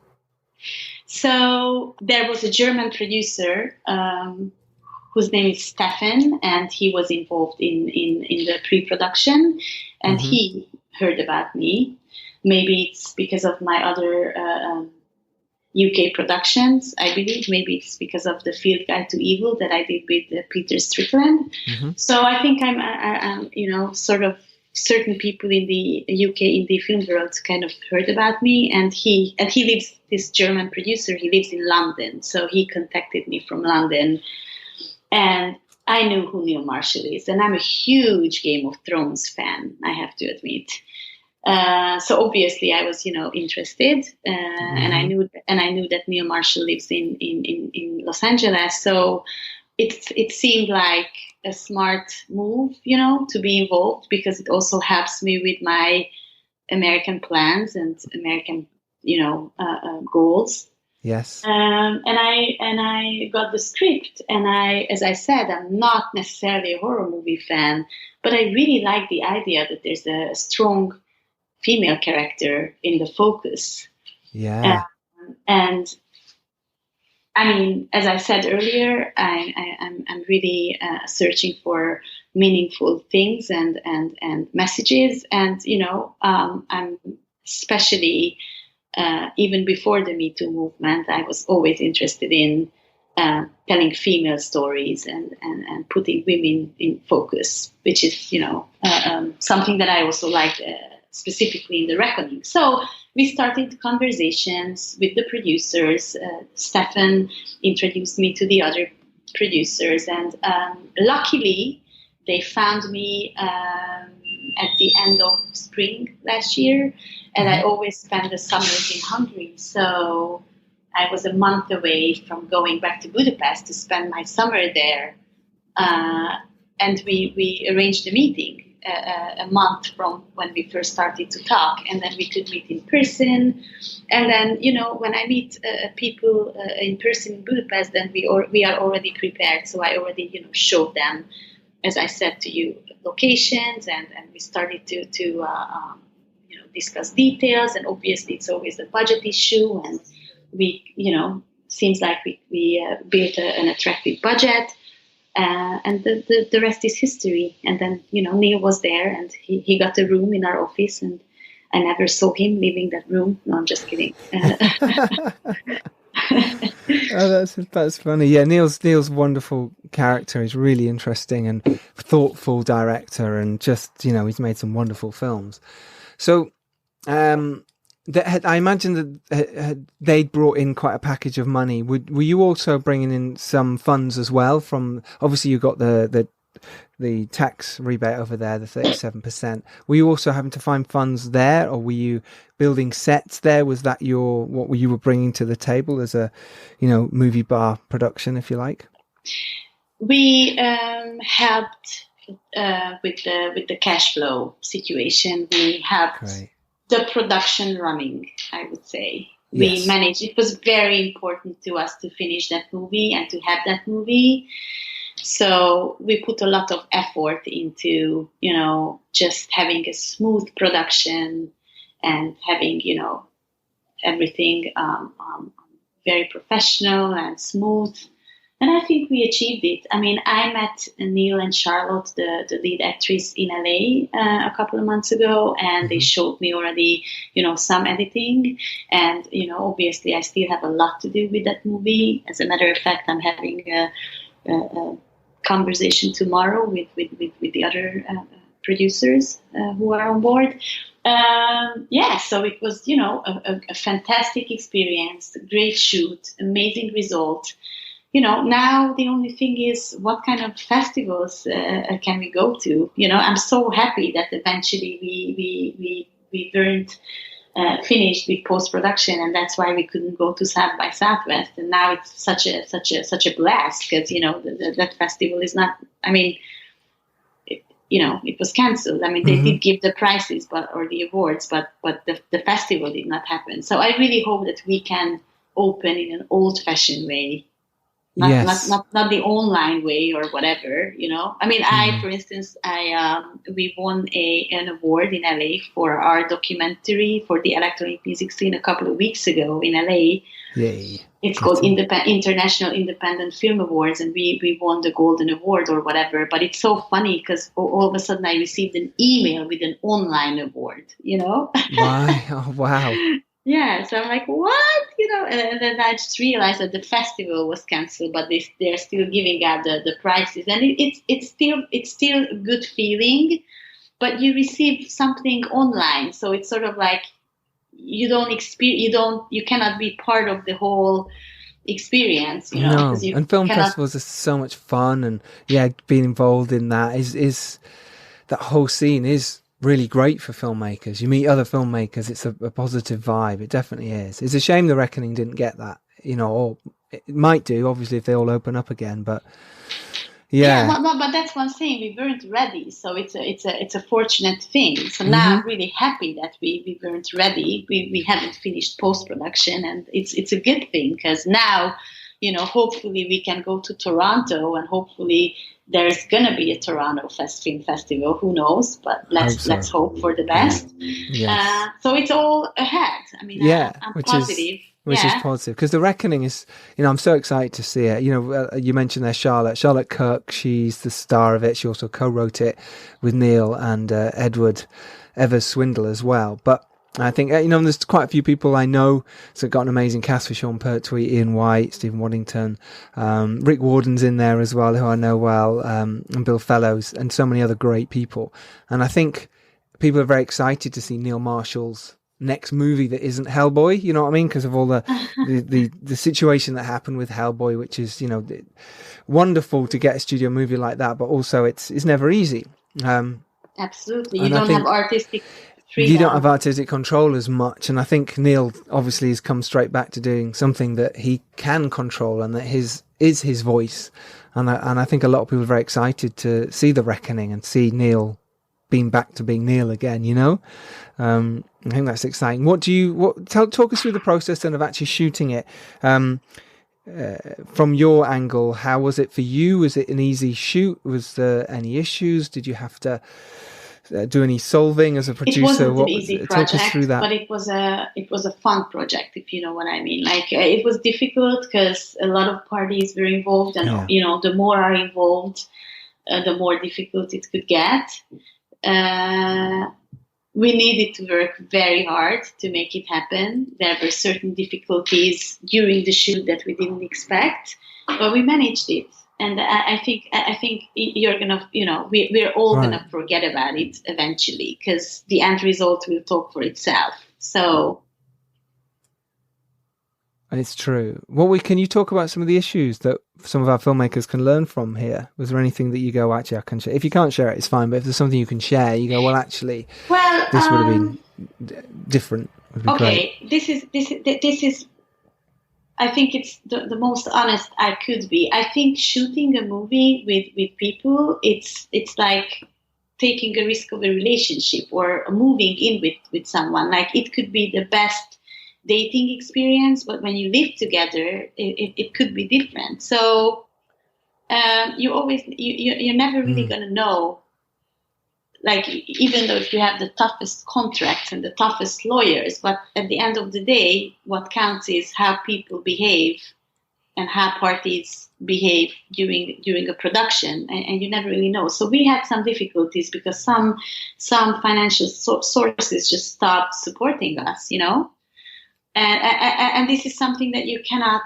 So there was a German producer whose name is Stefan, and he was involved in the pre-production, and he heard about me. Maybe it's because of my other UK productions, I believe. Maybe it's because of the Field Guide to Evil that I did with Peter Strickland. So I think I'm sort of certain people in the UK indie film world kind of heard about me, and he lives, this German producer, he lives in London, so he contacted me from London, and I knew who Neil Marshall is, and I'm a huge Game of Thrones fan, I have to admit. So obviously I was, interested, and I knew that Neil Marshall lives in Los Angeles, so it seemed like a smart move, to be involved, because it also helps me with my American plans and American, goals. Yes. And I got the script, and as I said, I'm not necessarily a horror movie fan, but I really like the idea that there's a strong female character in the focus. Yeah. And I mean, as I said earlier, I'm really searching for meaningful things and messages, and I'm especially even before the Me Too movement, I was always interested in telling female stories and putting women in focus, which is something that I also like specifically in The Reckoning. So we started conversations with the producers. Stefan introduced me to the other producers, and luckily they found me at the end of spring last year, and I always spend the summers in Hungary. So I was a month away from going back to Budapest to spend my summer there, and we arranged a meeting a month from when we first started to talk, and then we could meet in person. And then, when I meet people in person in Budapest, then we are already prepared. So I already, showed them, as I said to you, locations, and we started to discuss details. And obviously it's always a budget issue, and we, seems like we built an attractive budget. And the rest is history. And then, Neil was there, and he got a room in our office, and I never saw him leaving that room. No, I'm just kidding. Oh, that's funny. Yeah, Neil's wonderful character. He's really interesting and thoughtful director, and just he's made some wonderful films. So, I imagine that they'd brought in quite a package of money. Were you also bringing in some funds as well? From obviously you got the tax rebate over there, the 37%. Were you also having to find funds there, or were you building sets there? Was that what you were bringing to the table as a, MovieBar production, if you like? We helped with the cash flow situation. We helped the production running, I would say. Yes. We managed. It was very important to us to finish that movie and to have that movie. So we put a lot of effort into, just having a smooth production and having, everything very professional and smooth. And I think we achieved it. I mean, I met Neil and Charlotte, the lead actress, in LA a couple of months ago, and they showed me already, some editing. And, obviously I still have a lot to do with that movie. As a matter of fact, I'm having a conversation tomorrow with the other producers who are on board. So it was, a fantastic experience, great shoot, amazing result. Now the only thing is, what kind of festivals can we go to? I'm so happy that eventually we weren't finished with post-production, and that's why we couldn't go to South by Southwest. And now it's such a blast, because that festival is not. I mean, it was cancelled. I mean, they did give the prizes, or the awards, but the festival did not happen. So I really hope that we can open in an old-fashioned way. Not the online way or whatever, I mean, for instance, we won an award in LA for our documentary for the electronic music scene a couple of weeks ago in LA. Yay. It's called International Independent Film Awards, and we won the Golden Award or whatever. But it's so funny because all of a sudden I received an email with an online award, Why? Oh, wow. Yeah, so I'm like, what? And then I just realized that the festival was canceled, but they're still giving out the prizes, and it's still a good feeling, but you receive something online, so it's sort of like you cannot be part of the whole experience, No, and film festivals are so much fun, and being involved in that is that whole scene is really great for filmmakers. You meet other filmmakers, it's a positive vibe. It definitely is. It's a shame The Reckoning didn't get that, or it might do, obviously, if they all open up again, but but that's one thing, we weren't ready, so it's a fortunate thing. So now I'm really happy that we weren't ready. We haven't finished post-production, and it's a good thing, because now hopefully we can go to Toronto, and hopefully there's gonna be a Toronto Film Festival. Who knows? But let's hope for the best. Yes. So it's all ahead. I mean, I'm positive. Which is positive, because The Reckoning is, I'm so excited to see it. You mentioned there Charlotte Kirk. She's the star of it. She also co-wrote it with Neil and Edward Evers Swindle as well. But I think, there's quite a few people I know. So got an amazing cast for Sean Pertwee, Ian White, Stephen Waddington, Rick Warden's in there as well, who I know well, and Bill Fellows, and so many other great people. And I think people are very excited to see Neil Marshall's next movie that isn't Hellboy, you know what I mean? Because of all the situation that happened with Hellboy, which is, wonderful to get a studio movie like that, but also it's never easy. Absolutely. You don't have artistic freedom. You don't have artistic control as much, and I think Neil obviously has come straight back to doing something that he can control, and that is his voice. And I think a lot of people are very excited to see The Reckoning and see Neil being back to being Neil again, I think that's exciting. Talk us through the process then of actually shooting it. From your angle, how was it for you? Was it an easy shoot? Was there any issues? Did you have to do any solving as a producer? It wasn't an easy project, talk us through that. But it was a fun project, if you know what I mean. Like, it was difficult because a lot of parties were involved, and the more are involved, the more difficult it could get. we needed to work very hard to make it happen. There were certain difficulties during the shoot that we didn't expect, but we managed it. And I think you're gonna, we're all gonna forget about it eventually, because the end result will talk for itself. So. It's true. Can you talk about some of the issues that some of our filmmakers can learn from here? Was there anything that you go, actually, I can share? If you can't share it, it's fine. But if there's something you can share, you go, well, actually, this would have been different. Would be okay, great. This is. I think it's the most honest I could be. I think shooting a movie with people, it's like taking a risk of a relationship or moving in with someone. Like, it could be the best dating experience, but when you live together, it could be different. So you're never really going to know, like, even though if you have the toughest contracts and the toughest lawyers, but at the end of the day, what counts is how people behave and how parties behave during a production, and you never really know. So we had some difficulties because some financial sources just stopped supporting us, And this is something that you cannot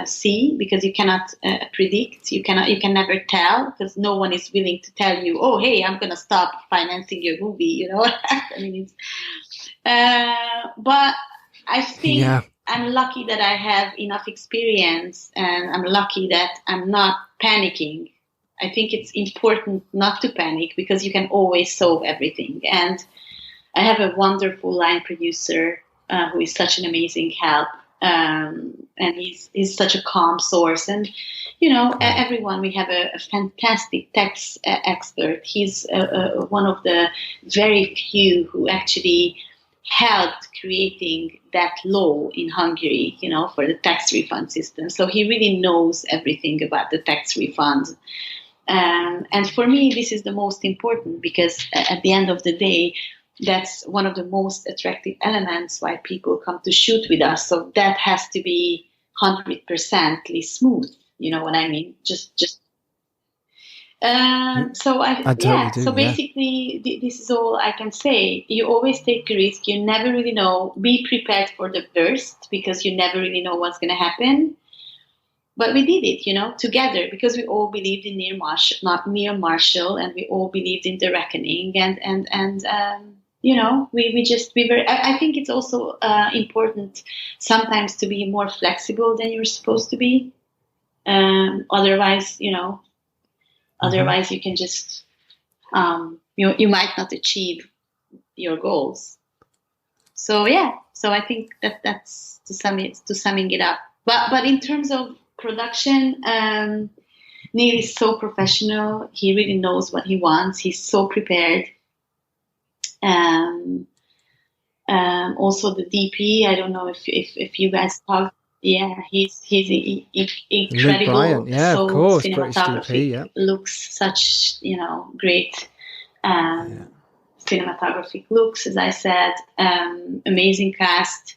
see, because you cannot predict. You can never tell, because no one is willing to tell you, oh, hey, I'm going to stop financing your movie. I mean, but I think I'm lucky that I have enough experience, and I'm lucky that I'm not panicking. I think it's important not to panic, because you can always solve everything. And I have a wonderful line producer who is such an amazing help, and he's such a calm source. And everyone, we have a fantastic tax expert. He's one of the very few who actually helped creating that law in Hungary, for the tax refund system. So he really knows everything about the tax refunds. And for me, this is the most important, because at the end of the day, that's one of the most attractive elements why people come to shoot with us. So that has to be 100% smooth. You know what I mean? Basically, this is all I can say. You always take a risk. You never really know. Be prepared for the worst, because you never really know what's going to happen. But we did it, together, because we all believed in near Marshall, and we all believed in the reckoning, I think it's also important sometimes to be more flexible than you're supposed to be. Otherwise, you can just, you might not achieve your goals. So I think that's summing it up. But in terms of production, Neil is so professional. He really knows what he wants. He's so prepared. Also the DP, I don't know if you guys talk. Yeah, he's incredible. Bryant, yeah, so of course, cinematography, DP, yeah. looks such great cinematographic looks, as I said. Amazing cast.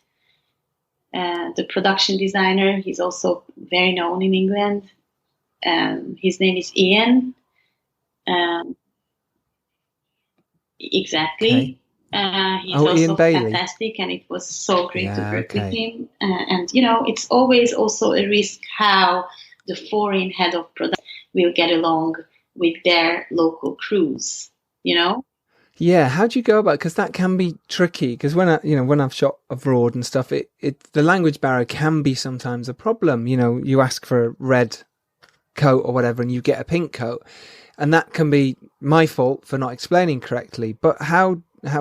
The production designer, he's also very known in England. His name is Ian. Exactly. Okay. He's also Ian Bailey. fantastic, and it was so great to work with him. And it's always also a risk how the foreign head of production will get along with their local crews. Yeah, how do you go about it? Because that can be tricky. Because when I've shot abroad and stuff, the language barrier can be sometimes a problem. You ask for a red coat or whatever, and you get a pink coat, and that can be my fault for not explaining correctly. But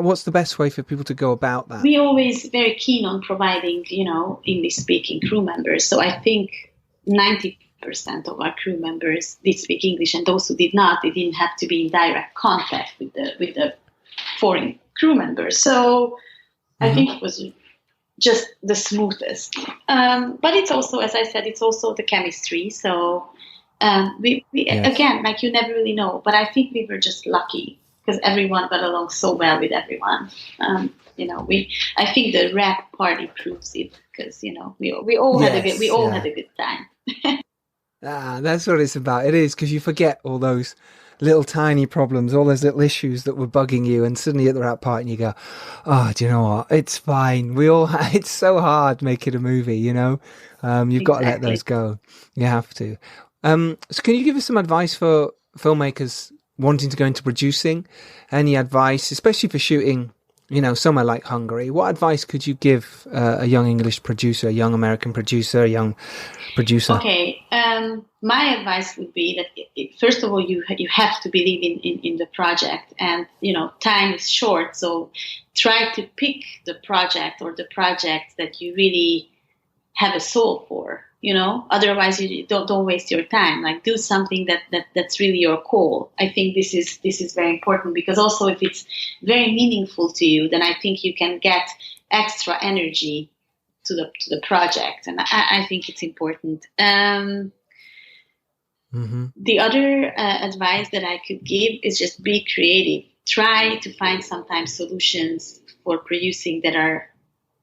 what's the best way for people to go about that? We're always very keen on providing, English-speaking crew members. So I think 90% of our crew members did speak English, and those who did not, they didn't have to be in direct contact with the foreign crew members. So I think it was just the smoothest. But it's also, as I said, it's also the chemistry. So again, like, you never really know. But I think we were just lucky, because everyone got along so well with everyone. I think the rap party proves it, because we all had a good time. That's what it's about. It is, because you forget all those little tiny problems, all those little issues that were bugging you, and suddenly at the right part and you go, oh, do you know what? It's fine. It's so hard making a movie, you know? You've got to let those go. You have to. So can you give us some advice for filmmakers wanting to go into producing? Any advice, especially for shooting, you know, somewhere like Hungary? What advice could you give a young English producer, a young American producer, a young producer? Okay, my advice would be that first of all, you have to believe in the project, and you know, time is short, so try to pick the project or the projects that you really have a soul for. You know, otherwise you don't waste your time. Like, do something that's really your call. I think this is very important, because also if it's very meaningful to you, then I think you can get extra energy to the project, and I think it's important. The other advice that I could give is just be creative. Try to find sometimes solutions for producing that are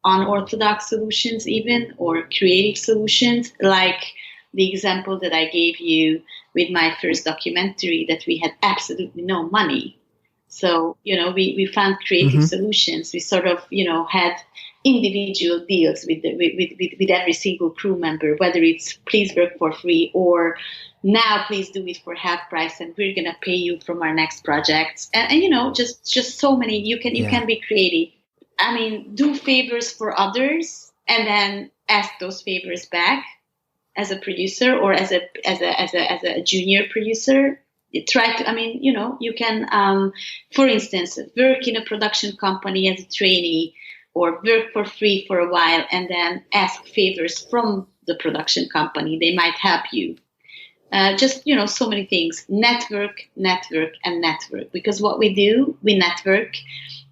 unorthodox solutions, even, or creative solutions, like the example that I gave you with my first documentary, that we had absolutely no money. So, you know, we found creative solutions. We sort of, you know, had individual deals with every single crew member, whether it's please work for free or now please do it for half price and we're going to pay you from our next projects. And you know, just so many, you can be creative. I mean, do favors for others and then ask those favors back as a producer or as a junior producer. Try to, I mean, you know, you can, for instance, work in a production company as a trainee or work for free for a while and then ask favors from the production company. They might help you. Just, you know, so many things. Network, and network. Because what we do, we network.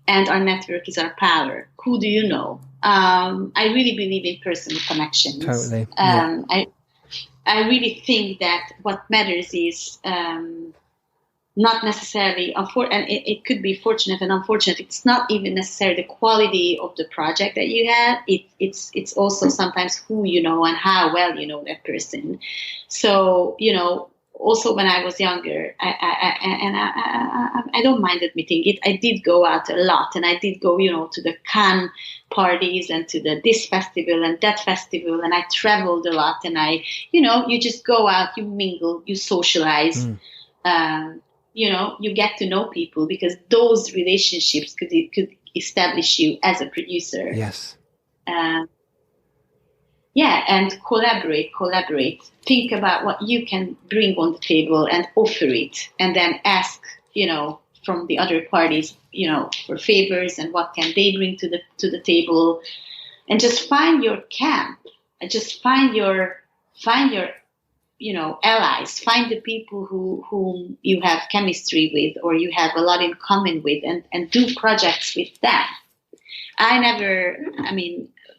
And our network is our power. Who do you know? I really believe in personal connections. Totally. I really think that what matters is not necessarily, and it could be fortunate and unfortunate. It's not even necessarily the quality of the project that you have. It's also sometimes who you know and how well you know that person. So, you know, also when I was younger, I don't mind admitting it, I did go out a lot, and I did go, you know, to the Cannes parties and to this festival and that festival, and I traveled a lot, and you know, you just go out, you mingle, you socialize, you know, you get to know people, because those relationships could establish you as a producer. Yes. Yeah, and collaborate. Think about what you can bring on the table and offer it, and then ask, you know, from the other parties, you know, for favors and what can they bring to the table, and just find your camp, and just find your you know, allies, find the people whom you have chemistry with or you have a lot in common with, and do projects with them.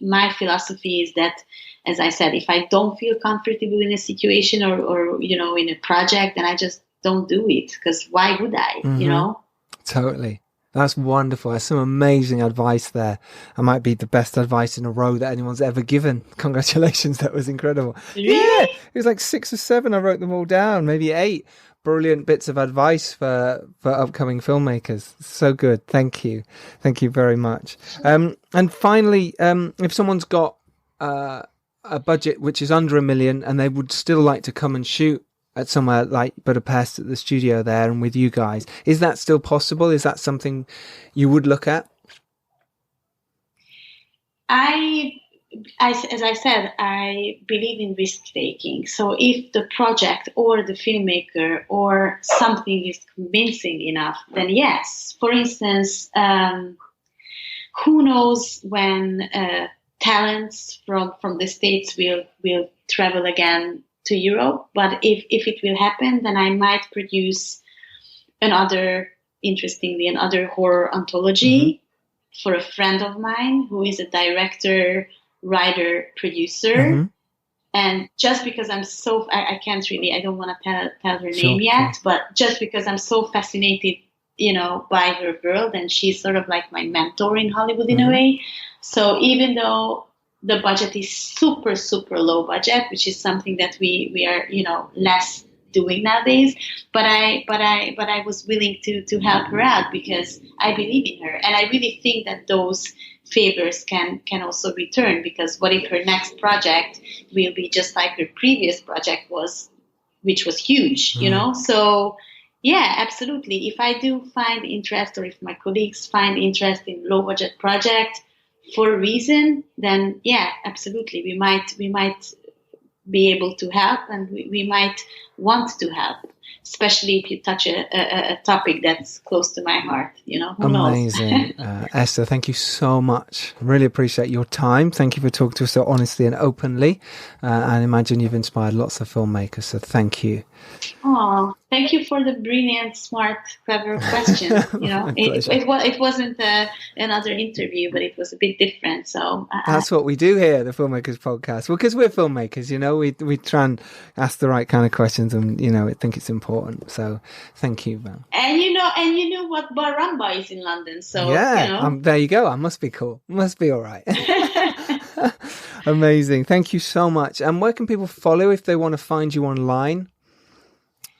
My philosophy is that, as I said, if I don't feel comfortable in a situation or you know, in a project, then I just don't do it, because why would I, you know? Totally. That's wonderful. That's some amazing advice there. That might be the best advice in a row that anyone's ever given. Congratulations. That was incredible. Really? Yeah. It was like 6 or 7. I wrote them all down, maybe 8. Brilliant bits of advice for upcoming filmmakers. So good. Thank you. Thank you very much. And finally, if someone's got a budget which is under $1 million and they would still like to come and shoot at somewhere like Budapest at the studio there and with you guys, is that still possible? Is that something you would look at? As I said, I believe in risk-taking. So if the project or the filmmaker or something is convincing enough, then yes. For instance, who knows when talents from the States will travel again to Europe. But if it will happen, then I might produce another horror anthology for a friend of mine who is a director, writer, producer. And just because I'm so, I don't want to tell her name yet, but just because I'm so fascinated, you know, by her world, and she's sort of like my mentor in Hollywood in a way. So even though the budget is super, super low budget, which is something that we are, you know, less doing nowadays. But I was willing to help her out because I believe in her, and I really think that those favors can also return, because what if her next project will be just like her previous project was, which was huge, you know? So yeah, absolutely. If I do find interest, or if my colleagues find interest in low budget project for a reason, then yeah, absolutely. We might be able to help, and we might want to help, especially if you touch a topic that's close to my heart, you know. Who Amazing. knows? Esther, thank you so much. Really appreciate your time. Thank you for talking to us so honestly and openly. I imagine you've inspired lots of filmmakers, so thank you. Oh, thank you for the brilliant, smart, clever question. You know, it wasn't another interview, but it was a bit different. So that's what we do here, the Filmmakers podcast. Well, because we're filmmakers, you know, we try and ask the right kind of questions, and you know, I think it's important. So thank you, man. And you know what Bar Ramba is in London. So yeah, you know. There you go. I must be cool. Must be all right. Amazing. Thank you so much. And where can people follow if they want to find you online?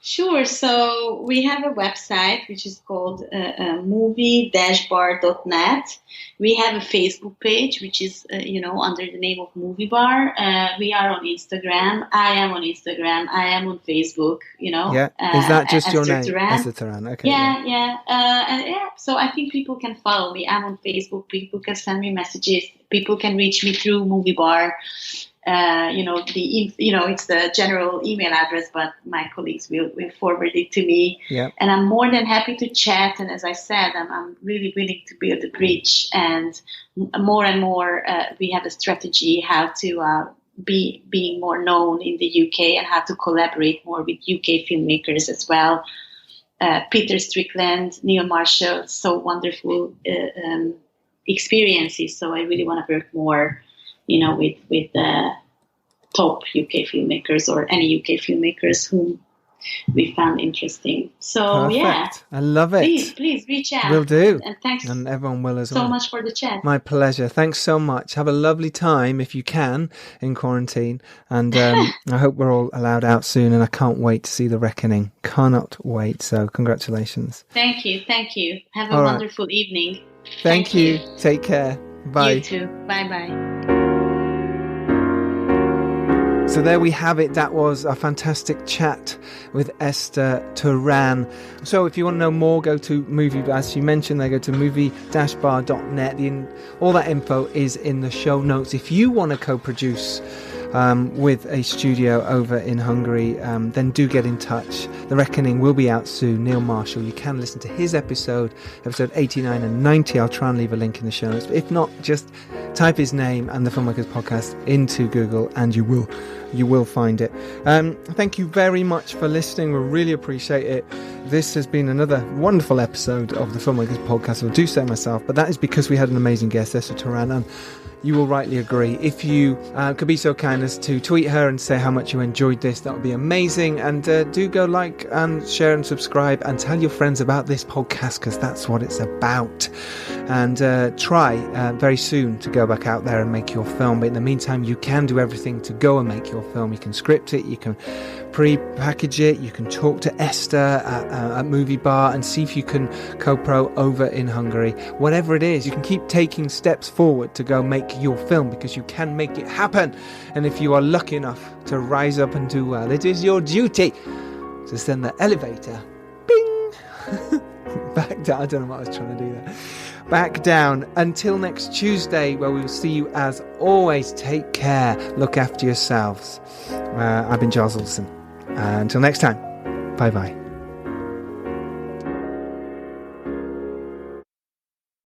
Sure. So we have a website which is called movie-bar.net. We have a Facebook page which is, under the name of MovieBar. We are on Instagram. I am on Instagram. I am on Facebook. You know. Yeah. Is that just Esther your name, Turan. Esther Turan? Okay. Yeah. So I think people can follow me. I'm on Facebook. People can send me messages. People can reach me through MovieBar. It's the general email address, but my colleagues will forward it to me. Yeah. And I'm more than happy to chat. And as I said, I'm really willing to build a bridge. And more, we have a strategy how to being more known in the UK, and how to collaborate more with UK filmmakers as well. Peter Strickland, Neil Marshall, so wonderful experiences. So I really want to work more, with top UK filmmakers, or any UK filmmakers whom we found interesting. So Perfect. Yeah, I love it. Please reach out. Will do. And thanks, and everyone will as well. so much for the chat. My pleasure. Thanks so much. Have a lovely time if you can in quarantine, and I hope we're all allowed out soon. And I can't wait to see The Reckoning. Cannot wait. So congratulations. Thank you. Have a wonderful evening. Thank you. Take care. Bye. You too. Bye. So there we have it. That was a fantastic chat with Esther Turan. So if you want to know more, go to MovieBar. As you mentioned, they go to movie-bar.net. All that info is in the show notes. If you want to co-produce with a studio over in Hungary, then do get in touch. The Reckoning will be out soon. Neil Marshall, you can listen to his episode 89 and 90. I'll try and leave a link in the show notes. But if not, just type his name and the Filmmakers podcast into Google, and you will find it. Thank you very much for listening. We really appreciate it. This has been another wonderful episode of the Filmmakers podcast. I do say myself, but that is because we had an amazing guest, Esther Turan, and you will rightly agree. If you could be so kind as to tweet her and say how much you enjoyed this, that would be amazing. And do go like and share and subscribe, and tell your friends about this podcast, because that's what it's about. And try very soon to go back out there and make your film. But in the meantime, you can do everything to go and make your film. You can script it, you can pre-package it, you can talk to Esther at MovieBar and see if you can co-pro over in Hungary. Whatever it is, you can keep taking steps forward to go make your film, because you can make it happen. And if you are lucky enough to rise up and do well, it is your duty to send the elevator bing back down. I don't know what I was trying to do there. Back down. Until next Tuesday, where we will see you. As always, take care, look after yourselves. I've been Giles Alderson. Until next time, bye bye.